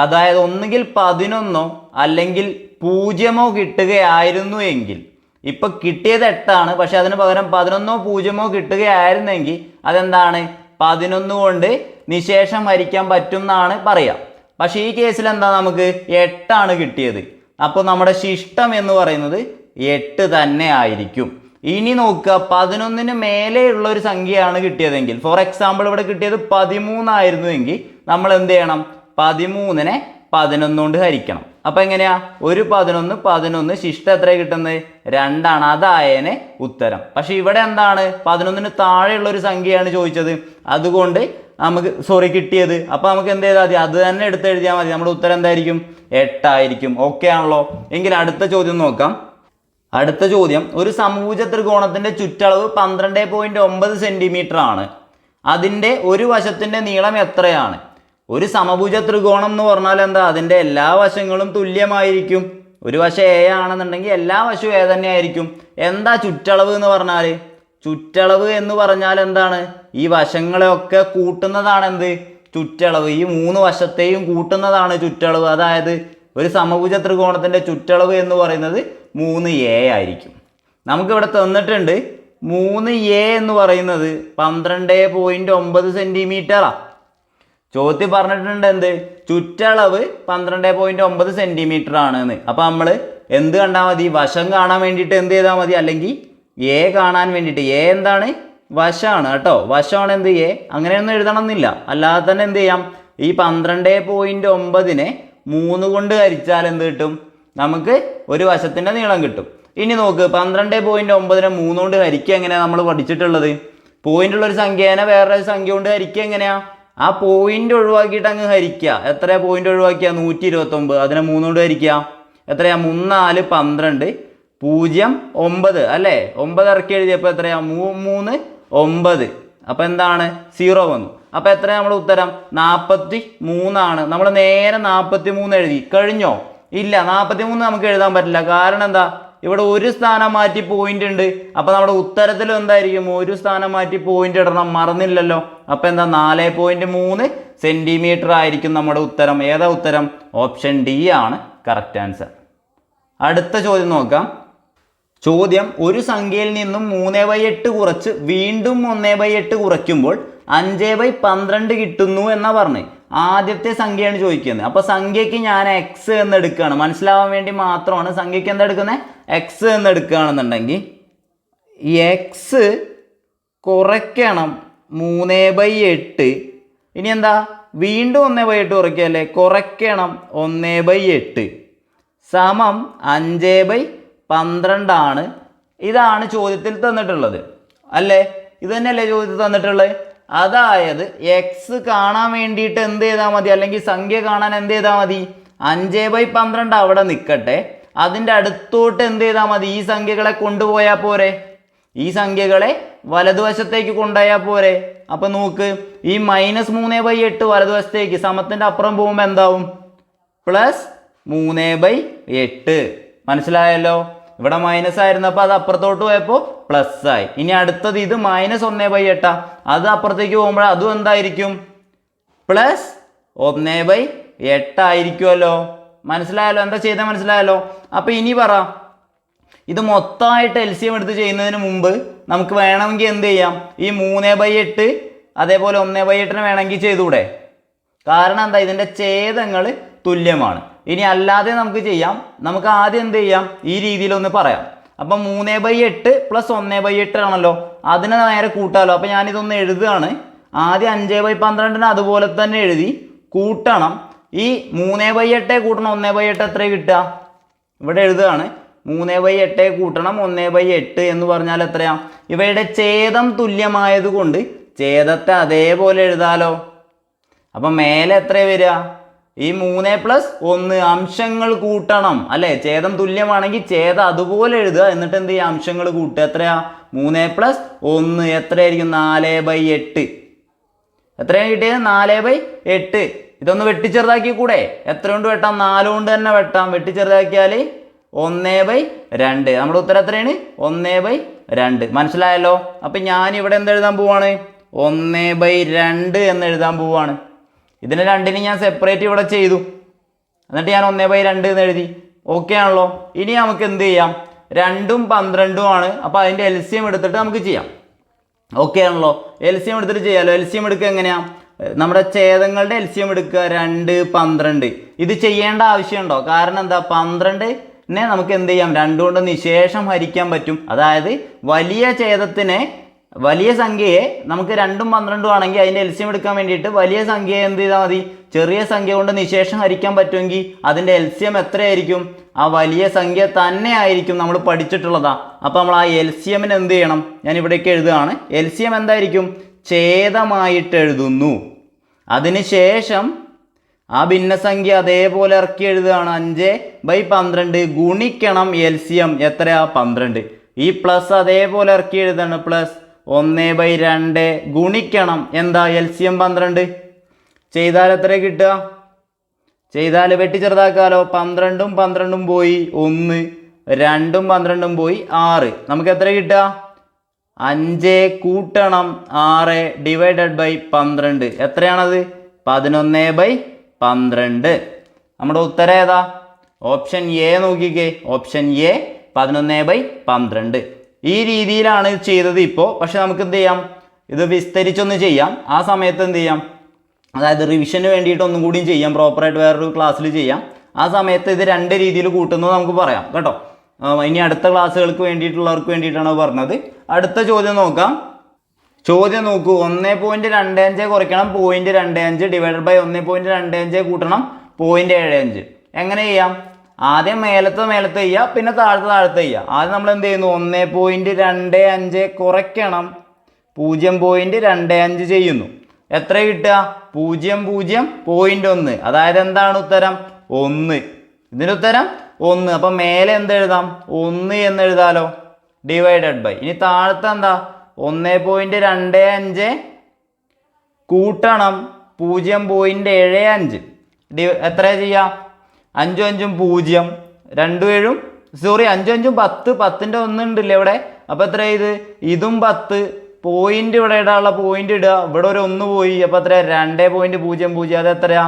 അതായത് ഒന്നുകിൽ 11 അല്ലെങ്കിൽ 0 കിട്ടുകയായിരുന്നു എങ്കിൽ, ഇപ്പൊ കിട്ടിയത് 8, പക്ഷെ അതിന് പകരം 11 0 കിട്ടുകയായിരുന്നെങ്കിൽ അതെന്താണ്? 11 കൊണ്ട് നിശേഷം ഹരിക്കാൻ പറ്റും എന്നാണ് പറയാം. പക്ഷെ ഈ കേസിൽ എന്താ? നമുക്ക് 8 കിട്ടിയത്. അപ്പോൾ നമ്മുടെ ശിഷ്ടം എന്ന് പറയുന്നത് 8 തന്നെ ആയിരിക്കും. ഇനി നോക്കുക, 11ന് മേലെയുള്ള ഒരു സംഖ്യയാണ് കിട്ടിയതെങ്കിൽ, ഫോർ എക്സാമ്പിൾ ഇവിടെ കിട്ടിയത് 13 ആയിരുന്നുവെങ്കിൽ നമ്മൾ എന്ത് ചെയ്യണം? 13നെ 11 കൊണ്ട് ഹരിക്കണം. അപ്പൊ എങ്ങനെയാ? ഒരു 11 ശിഷ്ടം എത്ര കിട്ടുന്നത്? 2. അതായനെ ഉത്തരം. പക്ഷെ ഇവിടെ എന്താണ്? 11ന് താഴെയുള്ള ഒരു സംഖ്യയാണ് ചോദിച്ചത്, അതുകൊണ്ട് നമുക്ക് കിട്ടിയത്. അപ്പൊ നമുക്ക് എന്ത് ചെയ്താൽ മതി? അത് തന്നെ എടുത്ത് എഴുതിയാൽ മതി. നമ്മുടെ ഉത്തരം എന്തായിരിക്കും? 8 ആയിരിക്കും. ഓക്കെ ആണല്ലോ? എങ്കിൽ അടുത്ത ചോദ്യം നോക്കാം. അടുത്ത ചോദ്യം, ഒരു സമഭുജ ത്രികോണത്തിന്റെ ചുറ്റളവ് 12.9 സെന്റിമീറ്റർ ആണ്. അതിന്റെ ഒരു വശത്തിന്റെ നീളം എത്രയാണ്? ഒരു സമഭുജ ത്രികോണം എന്ന് പറഞ്ഞാൽ എന്താ? അതിന്റെ എല്ലാ വശങ്ങളും തുല്യമായിരിക്കും. ഒരു വശം എ ആണെന്നുണ്ടെങ്കിൽ എല്ലാ വശവും എ തന്നെ ആയിരിക്കും. എന്താ ചുറ്റളവ് എന്ന് പറഞ്ഞാൽ? ചുറ്റളവ് എന്ന് പറഞ്ഞാൽ എന്താണ്? ഈ വശങ്ങളെയൊക്കെ കൂട്ടുന്നതാണ് എന്ത്? ചുറ്റളവ്. ഈ 3 വശത്തെയും കൂട്ടുന്നതാണ് ചുറ്റളവ്. അതായത് ഒരു സമഭുജ ത്രികോണത്തിന്റെ ചുറ്റളവ് എന്ന് പറയുന്നത് 3a ആയിരിക്കും. നമുക്കിവിടെ തന്നിട്ടുണ്ട് 3a എന്ന് പറയുന്നത് 12.9 സെന്റിമീറ്ററാ. ചോദ്യത്തിൽ പറഞ്ഞിട്ടുണ്ട് എന്ത്? ചുറ്റളവ് 12.9 സെന്റിമീറ്റർ ആണെന്ന്. അപ്പൊ നമ്മൾ എന്ത് കണ്ടാൽ മതി? വശം കാണാൻ വേണ്ടിയിട്ട് എന്ത് ചെയ്താൽ മതി? അല്ലെങ്കിൽ എ കാണാൻ വേണ്ടിയിട്ട്, എ എന്താണ്? വശമാണ് കേട്ടോ. വശമാണ് എന്ത്? എ. അങ്ങനെയൊന്നും എഴുതണം എന്നില്ല. അല്ലാതെ തന്നെ എന്ത് ചെയ്യാം? ഈ 12.9നെ 3 കൊണ്ട് ഹരിച്ചാൽ എന്ത് കിട്ടും? നമുക്ക് ഒരു വശത്തിന്റെ നീളം കിട്ടും. ഇനി നോക്ക്, 12.9നെ 3 കൊണ്ട് ഹരിക്കുക എങ്ങനെയാ നമ്മൾ പഠിച്ചിട്ടുള്ളത്? പോയിന്റുള്ള ഒരു സംഖ്യേനെ വേറൊരു സംഖ്യ കൊണ്ട് ഹരിക്കുക എങ്ങനെയാ? ആ പോയിന്റ് ഒഴിവാക്കിയിട്ട് അങ്ങ് ഹരിക്കുക. എത്രയാ പോയിന്റ് ഒഴിവാക്കിയ? 129. അതിനെ 3 കൊണ്ട് ഹരിക്കുക. എത്രയാ? 3 4 12 0 9 അല്ലേ? 9 ഇറക്കി എഴുതിയപ്പോൾ എത്രയാ? 3 9. അപ്പൊ എന്താണ്? 0 വന്നു. അപ്പൊ എത്രയാ നമ്മുടെ ഉത്തരം? 43. നമ്മൾ നേരെ 43 എഴുതി കഴിഞ്ഞോ? ഇല്ല, 43 നമുക്ക് എഴുതാൻ പറ്റില്ല. കാരണം എന്താ? ഇവിടെ ഒരു സ്ഥാനം മാറ്റി പോയിന്റ് ഉണ്ട്. അപ്പൊ നമ്മുടെ ഉത്തരത്തിലും എന്തായിരിക്കും? ഒരു സ്ഥാനം മാറ്റി പോയിന്റ് ഇടണം. മറന്നില്ലല്ലോ. അപ്പൊ എന്താ? 4.3 സെന്റിമീറ്റർ ആയിരിക്കും നമ്മുടെ ഉത്തരം. ഏതാ ഉത്തരം? ഓപ്ഷൻ ഡി ആണ് കറക്റ്റ് ആൻസർ. അടുത്ത ചോദ്യം നോക്കാം. ചോദ്യം, ഒരു സംഖ്യയിൽ നിന്നും 3/8 കുറച്ച് വീണ്ടും 1/8 കുറയ്ക്കുമ്പോൾ 5/12 കിട്ടുന്നു എന്നാ പറഞ്ഞ്. ആദ്യത്തെ സംഖ്യയാണ് ചോദിക്കുന്നത്. അപ്പൊ സംഖ്യക്ക് ഞാൻ എക്സ് എന്ന് എടുക്കുകയാണ്. മനസ്സിലാവാൻ വേണ്ടി മാത്രമാണ്. സംഖ്യക്ക് എന്താ എടുക്കുന്നത്? എക്സ് എന്ന് എടുക്കുകയാണെന്നുണ്ടെങ്കിൽ എക്സ് കുറയ്ക്കണം 3/8. ഇനി എന്താ? വീണ്ടും 1/8 കുറയ്ക്കല്ലേ? കുറയ്ക്കണം 1/8 സമം 5/12 ആണ്. ഇതാണ് ചോദ്യത്തിൽ തന്നിട്ടുള്ളത് അല്ലേ? ഇത് തന്നെയല്ലേ ചോദ്യത്തിൽ തന്നിട്ടുള്ളത്? അതായത് എക്സ് കാണാൻ വേണ്ടിയിട്ട് എന്ത് ചെയ്താൽ മതി? അല്ലെങ്കിൽ സംഖ്യ കാണാൻ എന്ത് ചെയ്താൽ മതി? 5/12 അവിടെ നിൽക്കട്ടെ. അതിൻ്റെ അടുത്തോട്ട് എന്ത് ചെയ്താൽ മതി? ഈ സംഖ്യകളെ കൊണ്ടുപോയാൽ പോരെ? ഈ സംഖ്യകളെ വലതുവശത്തേക്ക് കൊണ്ടുപോയാൽ പോരെ? അപ്പൊ നോക്ക്, ഈ -3/8 വലതുവശത്തേക്ക് സമത്തിന്റെ അപ്പുറം പോകുമ്പോൾ എന്താവും? +3/8. മനസ്സിലായല്ലോ? ഇവിടെ മൈനസ് ആയിരുന്നപ്പോൾ അത് അപ്പുറത്തോട്ട് പോയപ്പോൾ പ്ലസ് ആയി. ഇനി അടുത്തത് ഇത് -1/8. അത് അപ്പുറത്തേക്ക് പോകുമ്പോൾ അതും എന്തായിരിക്കും? +1/8 ആയിരിക്കുമല്ലോ. മനസ്സിലായല്ലോ? എന്താ ചെയ്താൽ മനസ്സിലായല്ലോ? അപ്പൊ ഇനി പറ, ഇത് മൊത്തമായിട്ട് LCM എടുത്ത് ചെയ്യുന്നതിന് മുമ്പ് നമുക്ക് വേണമെങ്കിൽ എന്ത് ചെയ്യാം? ഈ 3/8 അതേപോലെ 1/8 വേണമെങ്കിൽ ചെയ്തൂടെ? കാരണം എന്താ, ഇതിൻ്റെ ഛേദങ്ങൾ തുല്യമാണ്. ഇനി അല്ലാതെ നമുക്ക് ചെയ്യാം. നമുക്ക് ആദ്യം എന്ത് ചെയ്യാം, ഈ രീതിയിലൊന്ന് പറയാം. അപ്പം 3/8 + 1/8 ആണല്ലോ, അതിനെ നേരെ കൂട്ടാമല്ലോ. അപ്പം ഞാനിതൊന്ന് എഴുതുകയാണ്. ആദ്യം 5/12 അതുപോലെ തന്നെ എഴുതി കൂട്ടണം. ഈ 3/8 കൂട്ടണം 1/8 എത്ര കിട്ടുക, ഇവിടെ എഴുതുകയാണ്. 3/8 കൂട്ടണം 1/8 എന്ന് പറഞ്ഞാൽ എത്രയാ? ഇവയുടെ ഛേദം തുല്യമായത് കൊണ്ട് ഛേദത്തെ അതേപോലെ എഴുതാലോ. അപ്പം മേലെ എത്ര വരിക, ഈ 3 + 1 അംശങ്ങൾ കൂട്ടണം അല്ലേ. ഛേദം തുല്യമാണെങ്കിൽ ഛേദം അതുപോലെ എഴുതുക, എന്നിട്ട് എന്ത് ചെയ്യുക, അംശങ്ങൾ കൂട്ടുക. എത്രയാ? 3 + 1 എത്രയായിരിക്കും? 4/8. എത്രയാണ് കിട്ടിയത്? 4/8. ഇതൊന്ന് വെട്ടിച്ചെറുതാക്കി കൂടെ? എത്ര കൊണ്ട് വെട്ടാം? 4 കൊണ്ട് തന്നെ വെട്ടാം. വെട്ടിച്ചെറുതാക്കിയാൽ 1/2. നമ്മുടെ ഉത്തരം എത്രയാണ്? 1/2. മനസ്സിലായല്ലോ. അപ്പം ഞാനിവിടെ എന്തെഴുതാൻ പോവാണ്? 1/2 എന്ന് എഴുതാൻ പോവാണ്. ഇതിനെ രണ്ടിന് ഞാൻ സെപ്പറേറ്റ് ഇവിടെ ചെയ്തു, എന്നിട്ട് ഞാൻ 1/2 എന്ന് എഴുതി. ഓക്കെ ആണല്ലോ. ഇനി നമുക്ക് എന്ത് ചെയ്യാം, 2ഉം 12ഉം ആണ്. അപ്പോൾ അതിൻ്റെ LCM എടുത്തിട്ട് നമുക്ക് ചെയ്യാം. ഓക്കെ ആണല്ലോ. LCM എടുത്തിട്ട് ചെയ്യാമല്ലോ. LCM എടുക്കുക എങ്ങനെയാണ്? നമ്മുടെ ഛേദങ്ങളുടെ LCM എടുക്കുക. 2, 12. ഇത് ചെയ്യേണ്ട ആവശ്യമുണ്ടോ? കാരണം എന്താ, 12നെ നമുക്ക് എന്ത് ചെയ്യാം, 2 കൊണ്ട് നിശേഷം ഹരിക്കാൻ പറ്റും. അതായത് വലിയ ഛേദത്തിനെ, വലിയ സംഖ്യയെ നമുക്ക് 2ഉം 12ഉം ആണെങ്കിൽ അതിൻ്റെ LCM എടുക്കാൻ വേണ്ടിയിട്ട് വലിയ സംഖ്യയെ എന്ത് ചെയ്താൽ മതി, ചെറിയ സംഖ്യ കൊണ്ട് നിശേഷം ഹരിക്കാൻ പറ്റുമെങ്കിൽ അതിൻ്റെ LCM എത്രയായിരിക്കും? ആ വലിയ സംഖ്യ തന്നെ ആയിരിക്കും. നമ്മൾ പഠിച്ചിട്ടുള്ളതാ. അപ്പോൾ നമ്മൾ ആ LCMന് എന്ത് ചെയ്യണം, ഞാൻ ഇവിടേക്ക് എഴുതുകയാണ്. LCM എന്തായിരിക്കും? ഛേദമായിട്ട് എഴുതുന്നു. അതിനുശേഷം ആ ഭിന്നസംഖ്യ അതേപോലെ ഇറക്കി എഴുതുകയാണ്. 5/12 ഗുണിക്കണം LCM എത്രയാ? 12. ഈ പ്ലസ് അതേപോലെ ഇറക്കി എഴുതാണ്. പ്ലസ് 1/2 ഗുണിക്കണം എന്താ? LCM 12. ചെയ്താൽ എത്ര കിട്ടുക? ചെയ്താൽ വെട്ടി ചെറുതാക്കാലോ. 12ഉം 12ഉം പോയി 1, 2ഉം 12ഉം പോയി 6. നമുക്ക് എത്ര കിട്ടുക? 5 കൂട്ടണം 6 / 12 എത്രയാണത്? 11/12. നമ്മുടെ ഉത്തരം ഏതാ? ഓപ്ഷൻ എ നോക്കിക്കേ. Option A 11/12. ഈ രീതിയിലാണ് ചെയ്തത് ഇപ്പോൾ. പക്ഷെ നമുക്ക് എന്ത് ചെയ്യാം, ഇത് വിസ്തരിച്ചൊന്ന് ചെയ്യാം. ആ സമയത്ത് എന്ത് ചെയ്യാം, അതായത് റിവിഷന് വേണ്ടിയിട്ട് ഒന്നും കൂടിയും ചെയ്യാം, പ്രോപ്പറായിട്ട് വേറൊരു ക്ലാസ്സിൽ ചെയ്യാം. ആ സമയത്ത് ഇത് 2 രീതിയിൽ കൂട്ടുന്നത് നമുക്ക് പറയാം കേട്ടോ. ഇനി അടുത്ത ക്ലാസ്സുകൾക്ക് വേണ്ടിയിട്ടുള്ളവർക്ക് വേണ്ടിയിട്ടാണ് പറഞ്ഞത്. അടുത്ത ചോദ്യം നോക്കാം. ചോദ്യം നോക്കൂ. 1.25 കുറയ്ക്കണം 0.25 / 1.25 കൂട്ടണം 0.75. എങ്ങനെ ചെയ്യാം? ആദ്യം മേലത്തെ ചെയ്യുക, പിന്നെ താഴത്തെ ചെയ്യുക. ആദ്യം നമ്മൾ എന്ത് ചെയ്യുന്നു, 1.25 കുറയ്ക്കണം 0.25 ചെയ്യുന്നു. എത്ര കിട്ടുക? 0.1. അതായത് എന്താണ് ഉത്തരം? 1. ഇതിൻ്റെ ഉത്തരം 1. അപ്പം മേലെ എന്തെഴുതാം? 1 എന്ന് എഴുതാലോ. / ഇനി താഴത്തെ എന്താ? 1.25 കൂട്ടണം 0.75. എത്ര ചെയ്യാം? 5 5 0, 2 7, സോറി 5 5 10, 10ൻ്റെ 1 ഉണ്ടല്ലേ ഇവിടെ. അപ്പോൾ എത്ര ഇത്? ഇതും 10. പോയിന്റ് ഇവിടെ ഇടാനുള്ള പോയിന്റ് ഇടുക. ഇവിടെ ഒരു 1 പോയി. അപ്പോൾ എത്ര? 2.00. അത് എത്രയാ?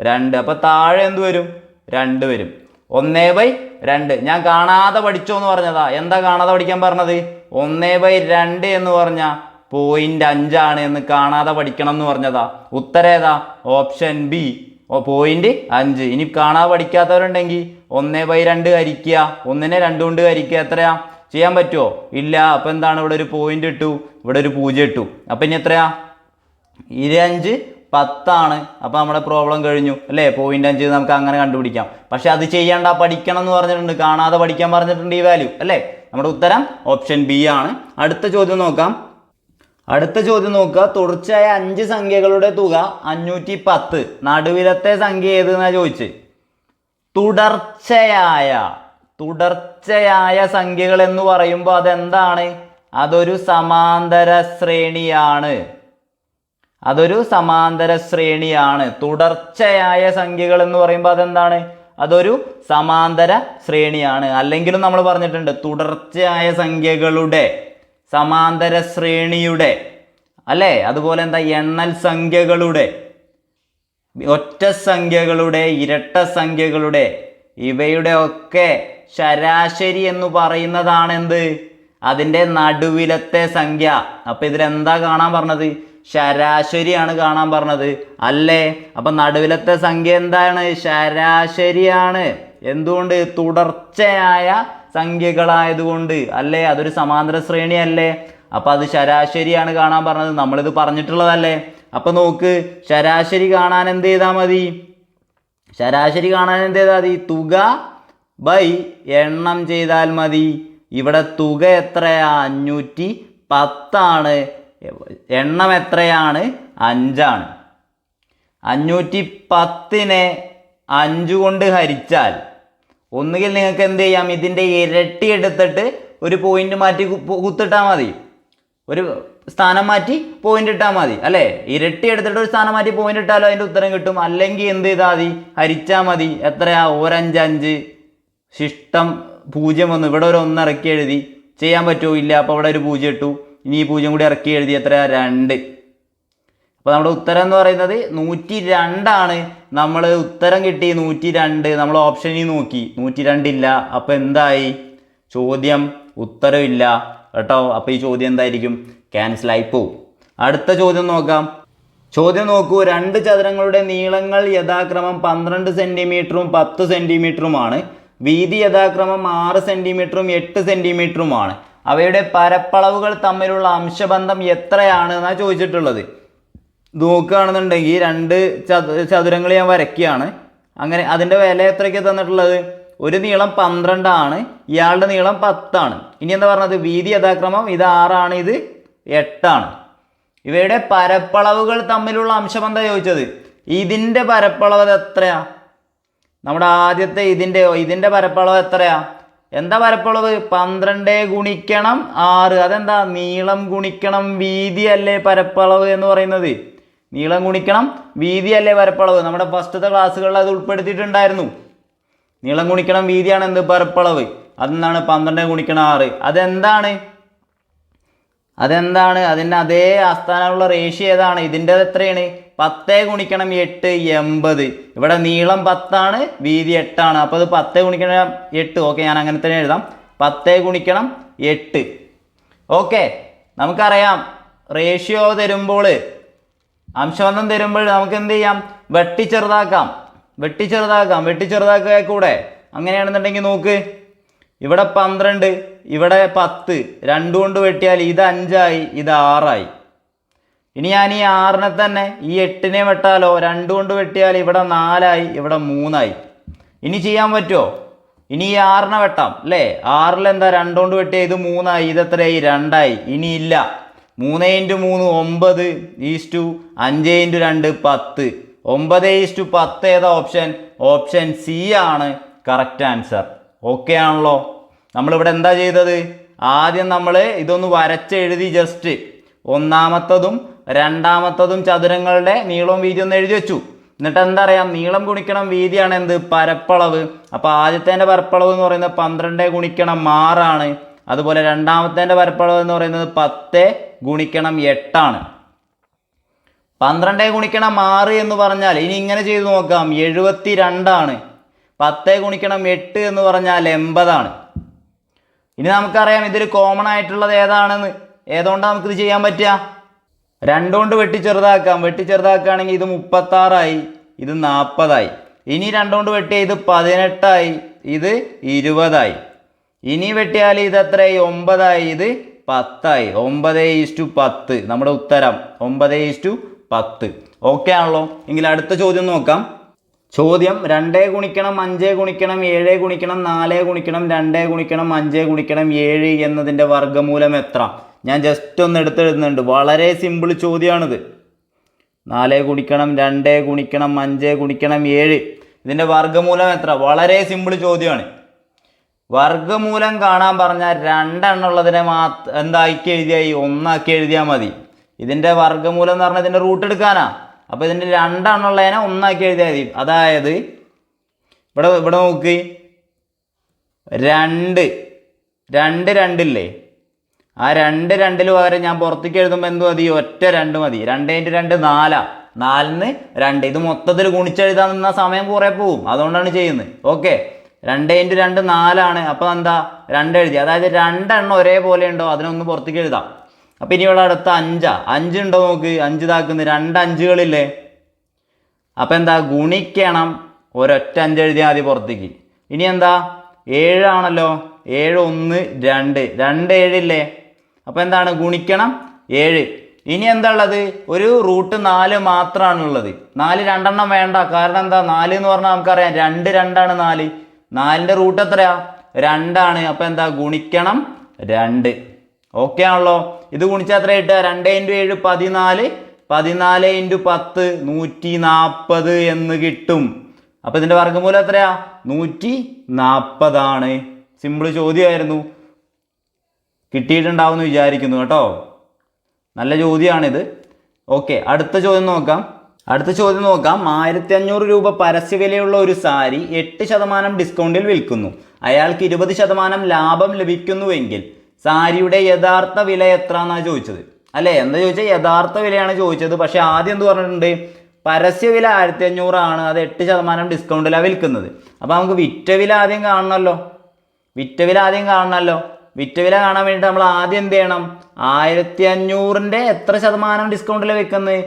2. അപ്പോൾ താഴെ എന്ത് വരും? 2 വരും. 1/2. ഞാൻ കാണാതെ പഠിച്ചോ എന്ന് പറഞ്ഞതാ. എന്താ കാണാതെ പഠിക്കാൻ പറഞ്ഞത്? 1/2 എന്ന് പറഞ്ഞാൽ 0.5 ആണ് എന്ന് കാണാതെ പഠിക്കണം എന്ന് പറഞ്ഞതാ. ഉത്തരം ഏതാ? Option B 0.5. ഇനി കാണാതെ പഠിക്കാത്തവരുണ്ടെങ്കിൽ 1/2 ഹരിക്കുക, 1നെ 2 കൊണ്ട് ഹരിക്കുക. എത്രയാ? ചെയ്യാൻ പറ്റുമോ? ഇല്ല. അപ്പം എന്താണ്, ഇവിടെ ഒരു പോയിന്റ് ഇട്ടു, ഇവിടെ ഒരു 0 ഇട്ടു. അപ്പം ഇനി എത്രയാ? 5 10 അപ്പോൾ നമ്മുടെ പ്രോബ്ലം കഴിഞ്ഞു അല്ലേ. 0.5 നമുക്ക് അങ്ങനെ കണ്ടുപിടിക്കാം. പക്ഷെ അത് ചെയ്യേണ്ട, പഠിക്കണം എന്ന് പറഞ്ഞിട്ടുണ്ട്, കാണാതെ പഠിക്കാൻ പറഞ്ഞിട്ടുണ്ട് ഈ വാല്യൂ അല്ലേ. നമ്മുടെ ഉത്തരം ഓപ്ഷൻ ബി ആണ്. അടുത്ത ചോദ്യം നോക്കാം. തുടർച്ചയായ 5 സംഖ്യകളുടെ തുക 510. നടുവിലത്തെ സംഖ്യ ഏതെന്നാ ചോദിച്ച്. തുടർച്ചയായ സംഖ്യകൾ എന്ന് പറയുമ്പോൾ അതെന്താണ്? അതൊരു സമാന്തര ശ്രേണിയാണ്. തുടർച്ചയായ സംഖ്യകൾ എന്ന് പറയുമ്പോൾ അതെന്താണ്? അതൊരു സമാന്തര ശ്രേണിയാണ്. അല്ലെങ്കിലും നമ്മൾ പറഞ്ഞിട്ടുണ്ട് തുടർച്ചയായ സംഖ്യകളുടെ, സമാന്തര ശ്രേണിയുടെ അല്ലേ. അതുപോലെ എന്താ? എണ്ണൽ സംഖ്യകളുടെ, ഒറ്റ സംഖ്യകളുടെ, ഇരട്ട സംഖ്യകളുടെ, ഇവയുടെ ഒക്കെ ശരാശരി എന്ന് പറയുന്നതാണ് എന്ത്? അതിൻ്റെ നടുവിലത്തെ സംഖ്യ. അപ്പം ഇതിലെന്താ കാണാൻ പറഞ്ഞത്? ശരാശരിയാണ് കാണാൻ പറഞ്ഞത് അല്ലേ? അപ്പം നടുവിലത്തെ സംഖ്യ എന്താണ്? ശരാശരിയാണ്. എന്തുകൊണ്ട്? തുടർച്ചയായ സംഖ്യകളായതുകൊണ്ട് അല്ലേ? അതൊരു സമാന്തര ശ്രേണിയല്ലേ? അപ്പം അത് ശരാശരിയാണ് കാണാൻ പറഞ്ഞത്. നമ്മളിത് പറഞ്ഞിട്ടുള്ളതല്ലേ? അപ്പം നോക്ക്, ശരാശരി കാണാൻ എന്ത് ചെയ്താൽ മതി? ശരാശരി കാണാൻ എന്ത് ചെയ്താൽ മതി? തുക ബൈ എണ്ണം ചെയ്താൽ മതി. ഇവിടെ തുക എത്രയാ? 510 എണ്ണം എത്രയാണ്? 5. 510നെ 5 കൊണ്ട് ഹരിച്ചാൽ ഒന്നുകിൽ നിങ്ങൾക്ക് എന്ത് ചെയ്യാം? ഇതിൻ്റെ ഇരട്ടി എടുത്തിട്ട് ഒരു പോയിന്റ് മാറ്റി കുത്തിട്ടാൽ മതി. ഒരു സ്ഥാനം മാറ്റി പോയിന്റ് ഇട്ടാൽ മതി അല്ലേ? ഇരട്ടി എടുത്തിട്ട് ഒരു സ്ഥാനം മാറ്റി പോയിന്റ് ഇട്ടാലോ അതിൻ്റെ ഉത്തരം കിട്ടും. അല്ലെങ്കിൽ എന്ത് ചെയ്താൽ മതി? ഹരിച്ചാൽ മതി. എത്രയാ? 1 5 5 ശിഷ്ടം 0 1. ഇവിടെ ഒരു 1 ഇറക്കി എഴുതി. ചെയ്യാൻ പറ്റുമോ? ഇല്ല. അപ്പോൾ ഇവിടെ ഒരു 0 ഇട്ടു. ഇനി ഈ 0 കൂടി ഇറക്കി എഴുതി. എത്രയാ? 2. അപ്പോൾ നമ്മുടെ ഉത്തരം എന്ന് പറയുന്നത് 102. നമ്മൾ ഉത്തരം കിട്ടി 102. നമ്മൾ ഓപ്ഷനിൽ നോക്കി 102 ഇല്ല. അപ്പോൾ എന്തായി? ചോദ്യം ഉത്തരവില്ല കേട്ടോ. അപ്പോൾ ഈ ചോദ്യം എന്തായിരിക്കും? ക്യാൻസലായി പോവും. അടുത്ത ചോദ്യം നോക്കാം. ചോദ്യം നോക്കൂ. 2 ചതുരങ്ങളുടെ നീളങ്ങൾ യഥാക്രമം 12 സെൻറ്റിമീറ്ററും 10 സെൻറ്റിമീറ്ററുമാണ്. വീതി യഥാക്രമം 6 സെൻറ്റിമീറ്ററും 8 സെൻറ്റിമീറ്ററുമാണ്. അവയുടെ പരപ്പളവുകൾ തമ്മിലുള്ള അംശബന്ധം എത്രയാണ് എന്നാണ് ചോദിച്ചിട്ടുള്ളത്. നോക്കുകയാണെന്നുണ്ടെങ്കിൽ 2 ചതുരങ്ങൾ ഞാൻ വരയ്ക്കുകയാണ്. അങ്ങനെ അതിൻ്റെ വില എത്രയ്ക്ക് തന്നിട്ടുള്ളത്? ഒരു നീളം 12 ആണ്, ഇയാളുടെ നീളം 10 ആണ്. ഇനി എന്താ പറഞ്ഞത്? വീതി യഥാക്രമം ഇത് 6 ആണ്, ഇത് 8 ആണ്. ഇവയുടെ പരപ്പളവുകൾ തമ്മിലുള്ള അംശബന്ധം ചോദിച്ചത്. ഇതിൻ്റെ പരപ്പളവ് എത്രയാ? നമ്മുടെ ആദ്യത്തെ ഇതിൻ്റെ പരപ്പളവ് എത്രയാ? എന്താ പരപ്പളവ്? 12 ഗുണിക്കണം 6. അതെന്താ? നീളം ഗുണിക്കണം വീതി അല്ലേ പരപ്പളവ് എന്ന് പറയുന്നത്? നീളം ഗുണിക്കണം വീതി അല്ലേ പരപ്പളവ്? നമ്മുടെ ഫസ്റ്റത്തെ ക്ലാസ്സുകളിൽ അത് ഉൾപ്പെടുത്തിയിട്ടുണ്ടായിരുന്നു. നീളം ഗുണിക്കണം വീതിയാണ് എന്ത്? പരപ്പളവ്. അതെന്താണ്? 12 ഗുണിക്കണം 6. അതെന്താണ്? അതിൻ്റെ അതേ ആസ്ഥാനമുള്ള റേഷ്യോ ഏതാണ്? ഇതിൻ്റെ എത്രയാണ്? 10 ഗുണിക്കണം 8 80. ഇവിടെ നീളം 10 ആണ്, വീതി 8 ആണ്. അപ്പോൾ അത് 10 ഗുണിക്കണം 8. ഓക്കെ, ഞാൻ അങ്ങനെ തന്നെ എഴുതാം. 10 ഗുണിക്കണം 8. ഓക്കെ, നമുക്കറിയാം റേഷ്യോ തരുമ്പോൾ, അംശബന്ധം തരുമ്പോൾ നമുക്ക് എന്ത് ചെയ്യാം? വെട്ടിച്ചെറുതാക്കുക കൂടെ. അങ്ങനെയാണെന്നുണ്ടെങ്കിൽ നോക്ക്, ഇവിടെ 12, ഇവിടെ 10, 2 കൊണ്ട് വെട്ടിയാൽ ഇത് 5 ആയി, ഇത് 6 ആയി. ഇനി ഞാൻ ഈ 6നെ തന്നെ ഈ 8നെ വെട്ടാലോ? 2 കൊണ്ട് വെട്ടിയാൽ ഇവിടെ 4 ആയി, ഇവിടെ 3 ആയി. ഇനി ചെയ്യാൻ പറ്റുമോ? ഇനി ഈ 6നെ വെട്ടാം അല്ലേ? 6ൽ എന്താ? 2 കൊണ്ട് വെട്ടിയാൽ ഇത് 3 ആയി, ഇത് എത്രയായി? 2 ആയി. ഇനി ഇല്ല. 3 × 3 9 5 × 2 10. 9:10 ഏതാ ഓപ്ഷൻ? ഓപ്ഷൻ സി ആണ് കറക്റ്റ് ആൻസർ. ഓക്കെ ആണല്ലോ? നമ്മളിവിടെ എന്താ ചെയ്തത്? ആദ്യം നമ്മൾ ഇതൊന്ന് വരച്ചെഴുതി. ജസ്റ്റ് ഒന്നാമത്തതും രണ്ടാമത്തതും ചതുരങ്ങളുടെ നീളവും വീതി ഒന്ന് എഴുതി വെച്ചു. എന്നിട്ട് എന്താ അറിയാം? നീളം ഗുണിക്കണം വീതിയാണ് എന്ത്? പരപ്പളവ്. അപ്പോൾ ആദ്യത്തേൻ്റെ പരപ്പളവ് എന്ന് പറയുന്നത് 12 ഗുണിക്കണം 6 ആണ്. അതുപോലെ രണ്ടാമത്തേൻ്റെ പരപ്പളവ് എന്ന് പറയുന്നത് 10 ഗുണിക്കണം 8 ആണ്. 12 ഗുണിക്കണം 6 എന്ന് പറഞ്ഞാൽ ഇനി ഇങ്ങനെ ചെയ്ത് നോക്കാം, 72 ആണ്. 10 ഗുണിക്കണം 8 എന്ന് പറഞ്ഞാൽ 80 ആണ്. ഇനി നമുക്കറിയാം ഇതിൽ കോമൺ ആയിട്ടുള്ളത് ഏതാണെന്ന്. ഏതുകൊണ്ടാണ് നമുക്കിത് ചെയ്യാൻ പറ്റുക? 2 കൊണ്ട് വെട്ടിച്ചെറുതാക്കുകയാണെങ്കിൽ ഇത് 36 ആയി, ഇത് 40 ആയി. ഇനി 2 കൊണ്ട് വെട്ടിയാൽ ഇത് 18 ആയി, ഇത് 20 ആയി. ഇനി വെട്ടിയാൽ ഇത് എത്രയായി? 9 ആയി, ഇത് 10 ആയി. 9:10 നമ്മുടെ ഉത്തരം 9:10. ഓക്കെ ആണല്ലോ? എങ്കിൽ അടുത്ത ചോദ്യം നോക്കാം. ചോദ്യം 2 ഗുണിക്കണം 5 ഗുണിക്കണം 7 ഗുണിക്കണം 4 ഗുണിക്കണം 2 ഗുണിക്കണം 5 ഗുണിക്കണം 7 എന്നതിൻ്റെ വർഗ്ഗമൂലം എത്ര? ഞാൻ ജസ്റ്റ് ഒന്ന് എടുത്തെഴുതുന്നുണ്ട്. വളരെ സിമ്പിൾ ചോദ്യമാണിത്. 4 ഗുണിക്കണം 2 ഗുണിക്കണം 5 ഗുണിക്കണം 7 ഇതിൻ്റെ വർഗ്ഗമൂലം എത്ര? വളരെ സിമ്പിൾ ചോദ്യമാണ്. വർഗ്ഗമൂലം കാണാൻ പറഞ്ഞാൽ 2 എന്നുള്ളതിനെ എന്താക്കി എഴുതിയായി? 1 ആക്കി എഴുതിയാൽ മതി. ഇതിൻ്റെ വർഗ്ഗമൂലം എന്ന് പറഞ്ഞാൽ ഇതിൻ്റെ റൂട്ട് എടുക്കാനാ. അപ്പോൾ ഇതിൻ്റെ 2 എന്നുള്ളതിനെ 1 ആക്കി എഴുതിയാൽ മതി. അതായത് ഇവിടെ നോക്ക്, 2 ഇല്ലേ? ആ 2 പകരം ഞാൻ പുറത്തേക്ക് എഴുതുമ്പോൾ എന്ത് മതി? ഒറ്റ 2 മതി. 2 × 2 4. 4ന് 2. ഇത് മൊത്തത്തിൽ ഗുണിച്ചെഴുതാൻ നിന്നാൽ സമയം കുറേ പോവും. അതുകൊണ്ടാണ് ചെയ്യുന്നത്. ഓക്കെ, 2 × 2 4 ആണ്. അപ്പോൾ എന്താ? 2 എഴുതി. അതായത് 2 എണ്ണം ഒരേപോലെ ഉണ്ടോ അതിനൊന്ന് പുറത്തേക്ക് എഴുതാം. അപ്പം ഇനി ഇവിടെ അടുത്ത 5 5 നോക്ക്, 5 ഇതാക്കുന്നത് 2 അഞ്ചുകളില്ലേ. അപ്പം എന്താ ഗുണിക്കണം, ഒരൊറ്റ 5 എഴുതിയാൽ മതി പുറത്തേക്ക്. ഇനി എന്താ 7 ആണല്ലോ, 7 1 2 2 7 ഇല്ലേ. അപ്പം എന്താണ് ഗുണിക്കണം 7. ഇനി എന്താ ഉള്ളത്, ഒരു റൂട്ട് 4 മാത്രമാണുള്ളത്. 4 രണ്ടെണ്ണം വേണ്ട, കാരണം എന്താ 4 എന്ന് പറഞ്ഞാൽ നമുക്കറിയാം 2 2 4. 4ൻ്റെ റൂട്ട് എത്രയാ 2 ആണ്. അപ്പം എന്താ ഗുണിക്കണം 2. ഓക്കെ ആണല്ലോ. ഇത് ഗുണിച്ചാൽ എത്ര കിട്ടുക, 2 × 7 14, 14 × 10 140 എന്ന് കിട്ടും. അപ്പം ഇതിൻ്റെ വർഗ്ഗമൂലം എത്രയാ 140 ആണ്. സിമ്പിൾ ചോദ്യമായിരുന്നു, കിട്ടിയിട്ടുണ്ടാവുമെന്ന് വിചാരിക്കുന്നു കേട്ടോ. നല്ല ചോദ്യമാണിത്. ഓക്കെ, അടുത്ത ചോദ്യം നോക്കാം. 1500 രൂപ പരസ്യവിലയുള്ള ഒരു സാരി 8% ഡിസ്കൗണ്ടിൽ വിൽക്കുന്നു. അയാൾക്ക് 20% ലാഭം ലഭിക്കുന്നുവെങ്കിൽ സാരിയുടെ യഥാർത്ഥ വില എത്ര എന്നാണ് ചോദിച്ചത് അല്ലേ. എന്താ ചോദിച്ചാൽ യഥാർത്ഥ വിലയാണ് ചോദിച്ചത്. പക്ഷെ ആദ്യം എന്ത് പറഞ്ഞിട്ടുണ്ട്, പരസ്യവില 1500 ആണ്, അത് 8% ഡിസ്കൗണ്ടിലാണ് വിൽക്കുന്നത്. അപ്പോൾ നമുക്ക് വിറ്റവില ആദ്യം കാണണമല്ലോ. വിറ്റവില കാണാൻ വേണ്ടിയിട്ട് നമ്മൾ ആദ്യം എന്ത് ചെയ്യണം, 1500ൻ്റെ എത്ര ശതമാനം ഡിസ്കൗണ്ടിലാണ് വിൽക്കുന്നത്,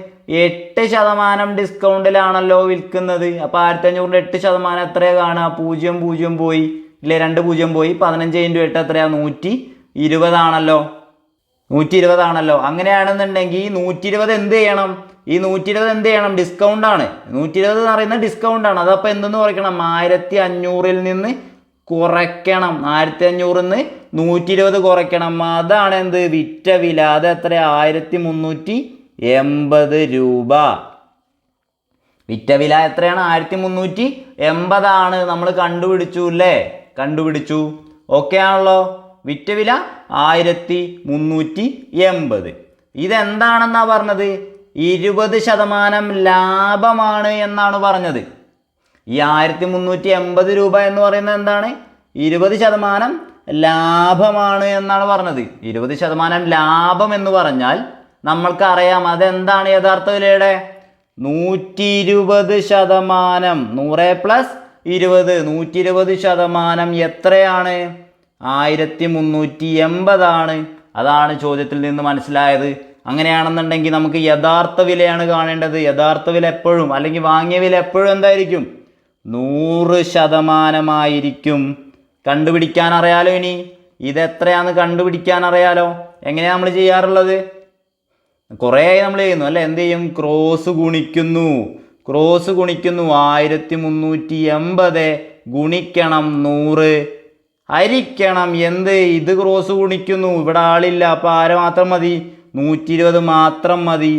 8% ഡിസ്കൗണ്ടിലാണല്ലോ വിൽക്കുന്നത്. അപ്പോൾ 1500ൻ്റെ 8% എത്രയാണ് കാണുക, 0 പോയി ഇല്ലേ, 2 0 പോയി, 15 × 8 എത്രയാണ് 120 ആണല്ലോ. 120 ആണല്ലോ. അങ്ങനെയാണെന്നുണ്ടെങ്കിൽ 120 എന്ത് ചെയ്യണം, ഈ 120 എന്ത് ചെയ്യണം, ഡിസ്കൗണ്ട് ആണ്. 120 എന്ന് പറയുന്നത് ഡിസ്കൗണ്ട് ആണ്. അതപ്പോൾ എന്തെന്ന് കുറയ്ക്കണം, 1500ൽ നിന്ന് കുറയ്ക്കണം. 1500 നിന്ന് 120 കുറയ്ക്കണം. അതാണ് എന്ത് വിറ്റ വില. അത് എത്ര, 1380 രൂപ. വിറ്റ വില എത്രയാണ്, 1380 ആണ്. നമ്മൾ കണ്ടുപിടിച്ചു അല്ലേ, കണ്ടുപിടിച്ചു. ഓക്കെ ആണല്ലോ. വിറ്റ വില 1380. ഇതെന്താണെന്നാ പറഞ്ഞത്, 20% ലാഭമാണ് എന്നാണ് പറഞ്ഞത്. ഈ 1380 രൂപ എന്ന് പറയുന്നത് എന്താണ്, 20% ലാഭമാണ് എന്നാണ് പറഞ്ഞത്. 20% ലാഭം എന്ന് പറഞ്ഞാൽ നമ്മൾക്കറിയാം അതെന്താണ് യഥാർത്ഥ വിലയുടെ 120%. 100 + 20 120% എത്രയാണ്, 1380 ആണ്. അതാണ് ചോദ്യത്തിൽ നിന്ന് മനസ്സിലായത്. അങ്ങനെയാണെന്നുണ്ടെങ്കിൽ നമുക്ക് യഥാർത്ഥ വിലയാണ് കാണേണ്ടത്. യഥാർത്ഥ വില എപ്പോഴും, അല്ലെങ്കിൽ വാങ്ങിയ വില എപ്പോഴും എന്തായിരിക്കും, 100% ആയിരിക്കും. കണ്ടുപിടിക്കാൻ അറിയാലോ. ഇനി ഇതെത്രയാണെന്ന് കണ്ടുപിടിക്കാൻ അറിയാലോ. എങ്ങനെയാണ് നമ്മൾ ചെയ്യാറുള്ളത്, കുറേ നമ്മൾ ചെയ്യുന്നു അല്ലേ. എന്ത് ചെയ്യും, ക്രോസ് ഗുണിക്കുന്നു. 1380 ഗുണിക്കണം 100 ഹരിക്കണം എന്ത്, ഇത് ക്രോസ് ഗുണിക്കുന്നു. ഇവിടെ ആളില്ല, അപ്പോൾ ആരെ മാത്രം മതി, 120 മാത്രം മതി.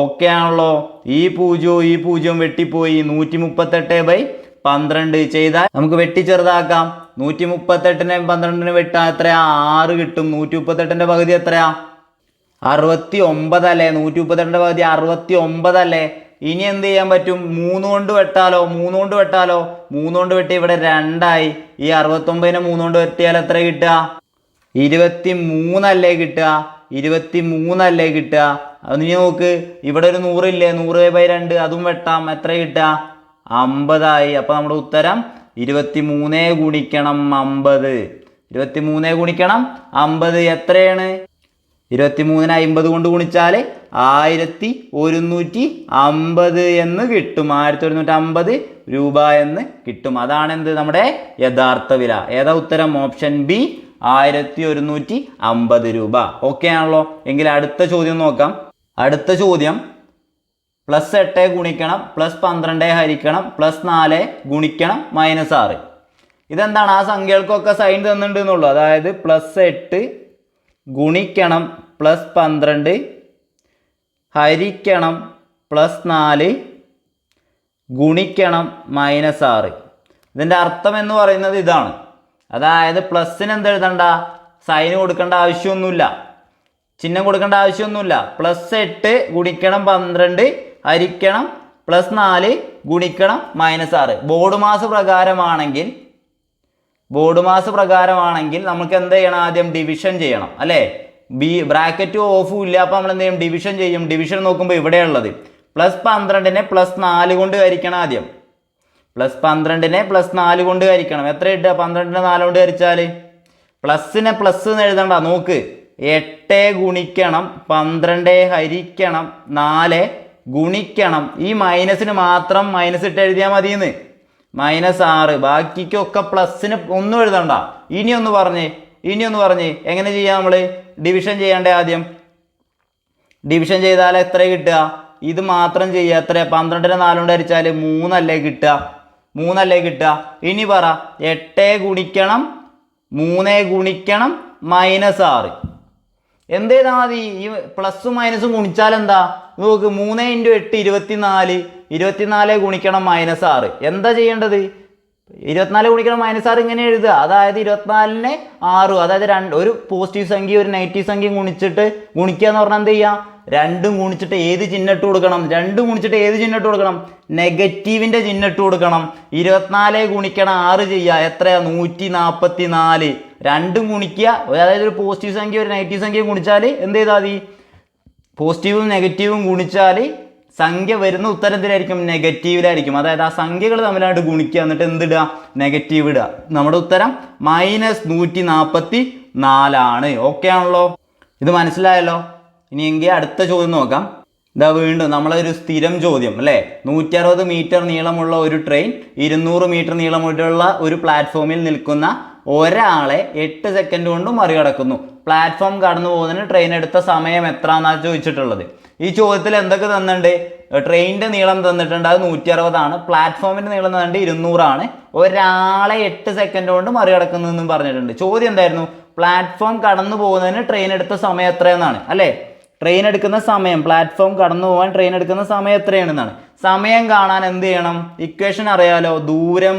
ഓക്കെ ആണല്ലോ. ഈ 0 വെട്ടിപ്പോയി. 138/12 ചെയ്താൽ നമുക്ക് വെട്ടി ചെറുതാക്കാം. 138നെ 12നെ വെട്ടാൻ എത്രയാ, 6 കിട്ടും. 138ൻ്റെ പകുതി എത്രയാ, 69 അല്ലേ. 138ൻ്റെ പകുതി 69 അല്ലേ. ഇനി എന്ത് ചെയ്യാൻ പറ്റും, 3 കൊണ്ട് വെട്ടാലോ. 3 കൊണ്ട് വെട്ടി ഇവിടെ 2 ആയി. ഈ 69നെ 3 കൊണ്ട് വെട്ടിയാൽ എത്ര കിട്ടുക, 23 അല്ലേ കിട്ടുക. 23 അല്ലേ കിട്ടുക. അത് നീ നോക്ക്, ഇവിടെ ഒരു 100 ഇല്ലേ, 100/2 അതും വെട്ടാം. എത്ര കിട്ടുക, 50 ആയി. അപ്പോൾ നമ്മുടെ ഉത്തരം 23 ഗുണിക്കണം 50. 23 ഗുണിക്കണം 50 എത്രയാണ്, 23നെ 50 കൊണ്ട് ഗുണിച്ചാൽ 1150 എന്ന് കിട്ടും. 1150 രൂപ എന്ന് കിട്ടും. അതാണ് എന്ത് നമ്മുടെ യഥാർത്ഥ വില. ഏതാ ഉത്തരം, ഓപ്ഷൻ ബി 1150 രൂപ. ഓക്കെ ആണല്ലോ. എങ്കിൽ അടുത്ത ചോദ്യം നോക്കാം. അടുത്ത ചോദ്യം +8 ഗുണിക്കണം +12 ഹരിക്കണം +4 ഗുണിക്കണം -6. ഇതെന്താണ്, ആ സംഖ്യകൾക്കൊക്കെ സൈൻ തന്നിട്ടുണ്ട് എന്നുള്ളൂ. അതായത് +8 ഗുണിക്കണം +12 ഹരിക്കണം +4 ഗുണിക്കണം -6. ഇതിൻ്റെ അർത്ഥം എന്ന് പറയുന്നത് ഇതാണ്. അതായത് പ്ലസിന് എന്തെഴുതണ്ട, സൈന് കൊടുക്കേണ്ട ആവശ്യമൊന്നുമില്ല, ചിഹ്നം കൊടുക്കേണ്ട ആവശ്യമൊന്നുമില്ല. +8 ഗുണിക്കണം 12 ഹരിക്കണം +4 ഗുണിക്കണം -6. ബോർഡ് മാസ് പ്രകാരമാണെങ്കിൽ നമുക്ക് എന്ത് ചെയ്യണം, ആദ്യം ഡിവിഷൻ ചെയ്യണം അല്ലേ. ബ്രാക്കറ്റും ഓഫും ഇല്ല, അപ്പോൾ നമ്മൾ എന്ത് ചെയ്യും, ഡിവിഷൻ ചെയ്യും. ഡിവിഷൻ നോക്കുമ്പോൾ ഇവിടെയുള്ളത് +12നെ +4 കൊണ്ട് ഹരിക്കണം. ആദ്യം +12നെ +4 കൊണ്ട് ഹരിക്കണം. എത്ര കിട്ടുക, 12നെ 4 കൊണ്ട് ഹരിച്ചാൽ പ്ലസിനെ പ്ലസ് എന്ന് എഴുതണ്ട. നോക്ക്, 8 ഗുണിക്കണം 12 ഹരിക്കണം 4 ഗുണിക്കണം ഈ മൈനസിന് മാത്രം മൈനസ് ഇട്ട് എഴുതിയാൽ മതിയെന്ന് -6 ബാക്കിക്കൊക്കെ പ്ലസ്സിന് ഒന്നും എഴുതണ്ട. ഇനി ഒന്ന് പറഞ്ഞേ എങ്ങനെ ചെയ്യാം? നമ്മൾ ഡിവിഷൻ ചെയ്യണ്ടേ? ആദ്യം ഡിവിഷൻ ചെയ്താൽ എത്ര കിട്ടുക? ഇത് മാത്രം ചെയ്യുക. എത്ര? 12നെ 4 കൊണ്ട് ഹരിച്ചാൽ 3 അല്ലേ കിട്ടുക? ഇനി പറ 8 ഗുണിക്കണം 3 ഗുണിക്കണം -6 എന്ത് ചെയ്താൽ മതി? ഈ പ്ലസും മൈനസും ഗുണിച്ചാൽ എന്താ നോക്ക്? 3 × 8 24 ഗുണിക്കണം -6 എന്താ ചെയ്യേണ്ടത്? 24 ഗുണിക്കണം -6 ഇങ്ങനെ എഴുതുക. അതായത് 24നെ 6 അതായത് ഒരു പോസിറ്റീവ് സംഖ്യ ഒരു നെഗറ്റീവ് സംഖ്യ ഗുണിച്ചിട്ട് ഗുണിക്കുക എന്ന് പറഞ്ഞാൽ എന്ത് ചെയ്യുക? രണ്ടും ഗുണിച്ചിട്ട് ഏത് ചിഹ്നം ഇട്ട് കൊടുക്കണം? നെഗറ്റീവിൻ്റെ ചിഹ്നം ഇട്ട് കൊടുക്കണം. 24 ഗുണിക്കണം 6 ചെയ്യുക. എത്രയാ? 144. രണ്ടും ഗുണിക്കുക. അതായത് ഒരു പോസിറ്റീവ് സംഖ്യ ഒരു നെഗറ്റീവ് സംഖ്യ ഗുണിച്ചാൽ എന്ത് ചെയ്താൽ മതി? പോസിറ്റീവും നെഗറ്റീവും ഗുണിച്ചാൽ സംഖ്യ വരുന്ന ഉത്തരത്തിലായിരിക്കും നെഗറ്റീവിലായിരിക്കും. അതായത് ആ സംഖ്യകൾ തമ്മിലായിട്ട് ഗുണിക്കുക. എന്നിട്ട് എന്തിടുക? നെഗറ്റീവ് ഇടുക. നമ്മുടെ ഉത്തരം -144 ഓക്കെ ആണല്ലോ? ഇത് മനസ്സിലായല്ലോ? ഇനിയെങ്കിൽ അടുത്ത ചോദ്യം നോക്കാം. ഇതാ വീണ്ടും നമ്മളൊരു സ്ഥിരം ചോദ്യം അല്ലേ? 160 മീറ്റർ നീളമുള്ള ഒരു ട്രെയിൻ 200 മീറ്റർ നീളമുള്ള ഒരു പ്ലാറ്റ്ഫോമിൽ നിൽക്കുന്ന ഒരാളെ 8 സെക്കൻഡ് കൊണ്ട് മറികടക്കുന്നു. പ്ലാറ്റ്ഫോം കടന്നു പോകുന്നതിന് ട്രെയിൻ എടുത്ത സമയം എത്ര എന്നാണ് ചോദിച്ചിട്ടുള്ളത്. ഈ ചോദ്യത്തിൽ എന്തൊക്കെ തന്നിട്ടുണ്ട്? ട്രെയിനിൻ്റെ നീളം തന്നിട്ടുണ്ട്, അത് 160 പ്ലാറ്റ്ഫോമിൻ്റെ നീളം തന്നിട്ട് 200 ഒരാളെ 8 സെക്കൻഡ് കൊണ്ട് മറികടക്കുന്നതെന്നും പറഞ്ഞിട്ടുണ്ട്. ചോദ്യം എന്തായിരുന്നു? പ്ലാറ്റ്ഫോം കടന്നു പോകുന്നതിന് ട്രെയിൻ എടുത്ത സമയം എത്രയെന്നാണ് അല്ലേ? ട്രെയിൻ എടുക്കുന്ന സമയം, പ്ലാറ്റ്ഫോം കടന്നു പോകാൻ ട്രെയിൻ എടുക്കുന്ന സമയം എത്രയാണെന്നാണ്. സമയം കാണാൻ എന്ത് ചെയ്യണം? ഇക്വേഷൻ അറിയാലോ. ദൂരം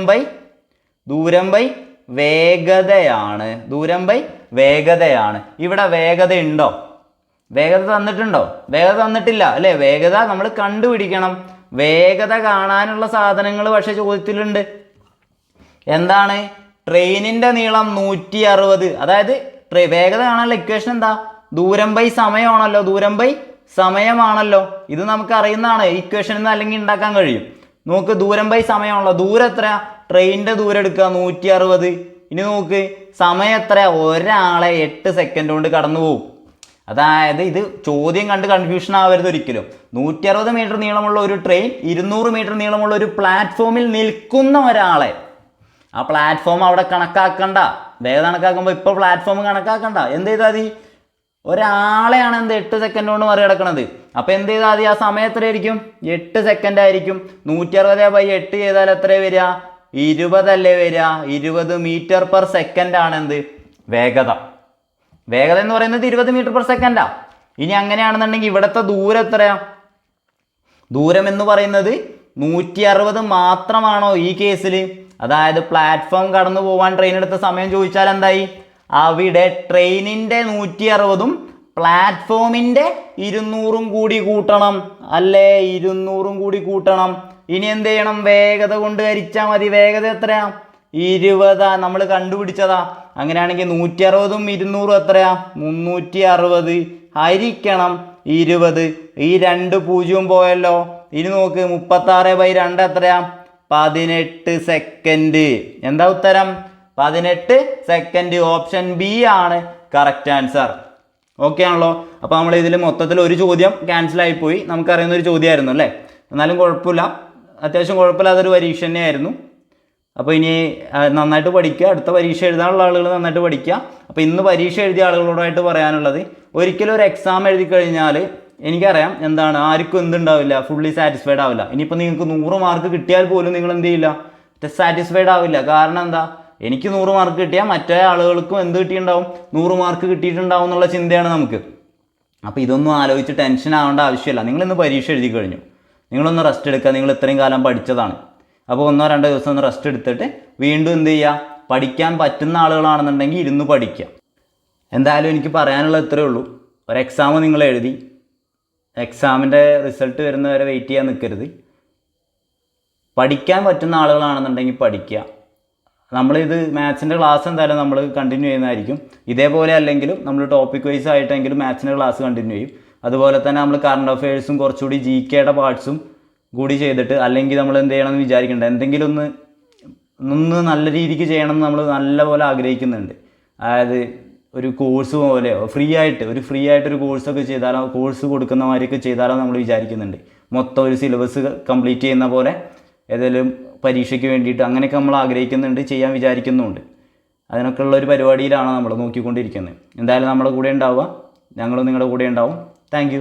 ബൈ വേഗതയാണ്. ഇവിടെ വേഗത ഉണ്ടോ? വേഗത തന്നിട്ടുണ്ടോ? വേഗത തന്നിട്ടില്ല അല്ലേ? വേഗത നമ്മൾ കണ്ടുപിടിക്കണം. വേഗത കാണാനുള്ള സാധനങ്ങൾ പക്ഷെ ചോദ്യത്തിലുണ്ട്. എന്താണ്? ട്രെയിനിൻ്റെ നീളം 160. അതായത് വേഗത കാണാനുള്ള ഇക്വേഷൻ എന്താ? ദൂരം ബൈ സമയമാണല്ലോ. ഇത് നമുക്ക് അറിയുന്നതാണ്. ഇക്വേഷനിൽ നിന്ന് അല്ലെങ്കിൽ ഉണ്ടാക്കാൻ കഴിയും. നോക്ക്, ദൂരം ബൈ സമയമാണല്ലോ. ദൂരം എത്രയാ? ട്രെയിനിൻ്റെ ദൂരം എടുക്കുക 160. ഇനി നോക്ക് സമയം എത്രയാ? ഒരാളെ 8 സെക്കൻഡ് കൊണ്ട് കടന്നു പോകും. അതായത് ഇത് ചോദ്യം കണ്ട് കൺഫ്യൂഷൻ ആവരുത് ഒരിക്കലും. 160 മീറ്റർ നീളമുള്ള ഒരു ട്രെയിൻ 200 മീറ്റർ നീളമുള്ള ഒരു പ്ലാറ്റ്ഫോമിൽ നിൽക്കുന്ന ഒരാളെ, ആ പ്ലാറ്റ്ഫോം അവിടെ കണക്കാക്കണ്ട. വേഗത കണക്കാക്കുമ്പോൾ ഇപ്പോൾ പ്ലാറ്റ്ഫോം കണക്കാക്കണ്ട. എന്ത് ചെയ്താൽ മതി? ഒരാളെയാണ് 8 സെക്കൻഡ് കൊണ്ട് മറികടക്കണത്. അപ്പോൾ എന്ത് ചെയ്താൽ മതി? ആ സമയം എത്രയായിരിക്കും? 8 സെക്കൻഡ് ആയിരിക്കും. 160/8 ചെയ്താൽ എത്ര വരിക? 20 അല്ലേ വരിക? 20 മീറ്റർ പെർ സെക്കൻഡ് ആണ് എന്ത്? വേഗത എന്ന് പറയുന്നത് 20 മീറ്റർ പെർ സെക്കൻഡാ. ഇനി അങ്ങനെയാണെന്നുണ്ടെങ്കിൽ ഇവിടുത്തെ ദൂരം എത്രയാ? ദൂരം എന്ന് പറയുന്നത് 160 മാത്രമാണോ ഈ കേസിൽ? അതായത് പ്ലാറ്റ്ഫോം കടന്നു പോകാൻ ട്രെയിൻ എടുത്ത സമയം ചോദിച്ചാൽ എന്തായി? അവിടെ ട്രെയിനിൻ്റെ 160ഉം പ്ലാറ്റ്ഫോമിൻ്റെ 200ഉം കൂടി കൂട്ടണം അല്ലേ? 200ഉം കൂടി കൂട്ടണം. ഇനി എന്ത് ചെയ്യണം? വേഗത കൊണ്ട് ഹരിച്ചാൽ മതി. വേഗത എത്രയാ? 20. നമ്മൾ കണ്ടുപിടിച്ചതാ. അങ്ങനെയാണെങ്കിൽ 160ഉം 200ഉം എത്രയാ? 360 ഹരിക്കണം 20. ഈ 2 0 പോയല്ലോ. ഇനി നോക്ക് 36/2 എത്രയാ? 18 സെക്കൻഡ്. എന്താ ഉത്തരം? 18 സെക്കൻഡ്. ഓപ്ഷൻ ബി ആണ് കറക്റ്റ് ആൻസർ. ഓക്കെ ആണല്ലോ? അപ്പോൾ നമ്മൾ ഇതിൽ മൊത്തത്തിൽ ഒരു ചോദ്യം ക്യാൻസലായിപ്പോയി. നമുക്കറിയുന്ന ഒരു ചോദ്യമായിരുന്നു അല്ലേ? എന്നാലും കുഴപ്പമില്ല, അത്യാവശ്യം കുഴപ്പമില്ലാത്തൊരു പരീക്ഷ തന്നെയായിരുന്നു. അപ്പോൾ ഇനി നന്നായിട്ട് പഠിക്കുക. അടുത്ത പരീക്ഷ എഴുതാനുള്ള ആളുകൾ നന്നായിട്ട് പഠിക്കുക. അപ്പോൾ ഇന്ന് പരീക്ഷ എഴുതിയ ആളുകളോടായിട്ട് പറയാനുള്ളത്, ഒരിക്കലും ഒരു എക്സാം എഴുതി കഴിഞ്ഞാൽ എനിക്കറിയാം എന്താണ്, ആർക്കും എന്തുണ്ടാവില്ല, ഫുള്ളി സാറ്റിസ്ഫൈഡ് ആവില്ല. ഇനിയിപ്പോൾ നിങ്ങൾക്ക് 100 മാർക്ക് കിട്ടിയാൽ പോലും നിങ്ങൾ എന്ത് ചെയ്യില്ല? സാറ്റിസ്ഫൈഡ് ആവില്ല. കാരണം എന്താ? എനിക്ക് 100 മാർക്ക് കിട്ടിയാൽ മറ്റേ ആളുകൾക്കും എന്ത് കിട്ടിയിട്ടുണ്ടാവും? 100 മാർക്ക് കിട്ടിയിട്ടുണ്ടാവും എന്നുള്ള ചിന്തയാണ് നമുക്ക്. അപ്പോൾ ഇതൊന്നും ആലോചിച്ച് ടെൻഷൻ ആവേണ്ട ആവശ്യമില്ല. നിങ്ങളിന്ന് പരീക്ഷ എഴുതി കഴിഞ്ഞു, നിങ്ങളൊന്ന് റെസ്റ്റ് എടുക്കുക. നിങ്ങൾ ഇത്രയും കാലം പഠിച്ചതാണ്. അപ്പോൾ 1-2 ദിവസം ഒന്ന് റെസ്റ്റ് എടുത്തിട്ട് വീണ്ടും എന്ത് ചെയ്യുക? പഠിക്കാൻ പറ്റുന്ന ആളുകളാണെന്നുണ്ടെങ്കിൽ ഇരുന്ന് പഠിക്കുക. എന്തായാലും എനിക്ക് പറയാനുള്ളത് ഇത്രയേ ഉള്ളൂ. ഒരു എക്സാം നിങ്ങൾ എഴുതി, എക്സാമിൻ്റെ റിസൾട്ട് വരുന്നവരെ വെയിറ്റ് ചെയ്യാൻ നിൽക്കരുത്. പഠിക്കാൻ പറ്റുന്ന ആളുകളാണെന്നുണ്ടെങ്കിൽ പഠിക്കുക. നമ്മളിത് മാത്സിൻ്റെ ക്ലാസ് എന്തായാലും നമ്മൾ കണ്ടിന്യൂ ചെയ്യുന്നതായിരിക്കും. ഇതേപോലെ അല്ലെങ്കിലും നമ്മൾ ടോപ്പിക് വൈസ് ആയിട്ടെങ്കിലും മാത്സിൻ്റെ ക്ലാസ് കണ്ടിന്യൂ ചെയ്യും. അതുപോലെ തന്നെ നമ്മൾ കറണ്ട് അഫയേഴ്സും കുറച്ചുകൂടി GKയുടെ പാർട്സും കൂടി ചെയ്തിട്ട്, അല്ലെങ്കിൽ നമ്മൾ എന്ത് ചെയ്യണമെന്ന് വിചാരിക്കേണ്ട, എന്തെങ്കിലും ഒന്ന് നല്ല രീതിക്ക് ചെയ്യണമെന്ന് നമ്മൾ നല്ലപോലെ ആഗ്രഹിക്കുന്നുണ്ട്. അതായത് ഒരു കോഴ്സ് പോലെയോ ഫ്രീ ആയിട്ടൊരു കോഴ്സൊക്കെ ചെയ്താലോ, കോഴ്സ് കൊടുക്കുന്ന മാതിരിയൊക്കെ ചെയ്താലോ നമ്മൾ വിചാരിക്കുന്നുണ്ട്. മൊത്തം ഒരു സിലബസ് കംപ്ലീറ്റ് ചെയ്യുന്ന പോലെ ഏതെങ്കിലും പരീക്ഷയ്ക്ക് വേണ്ടിയിട്ട് അങ്ങനെയൊക്കെ നമ്മൾ ആഗ്രഹിക്കുന്നുണ്ട്, ചെയ്യാൻ വിചാരിക്കുന്നുമുണ്ട്. അതിനൊക്കെ ഉള്ളൊരു പരിപാടിയിലാണ് നമ്മൾ നോക്കിക്കൊണ്ടിരിക്കുന്നത്. എന്തായാലും നമ്മുടെ കൂടെ ഉണ്ടാവുക, ഞങ്ങളും നിങ്ങളുടെ കൂടെ ഉണ്ടാവും. താങ്ക്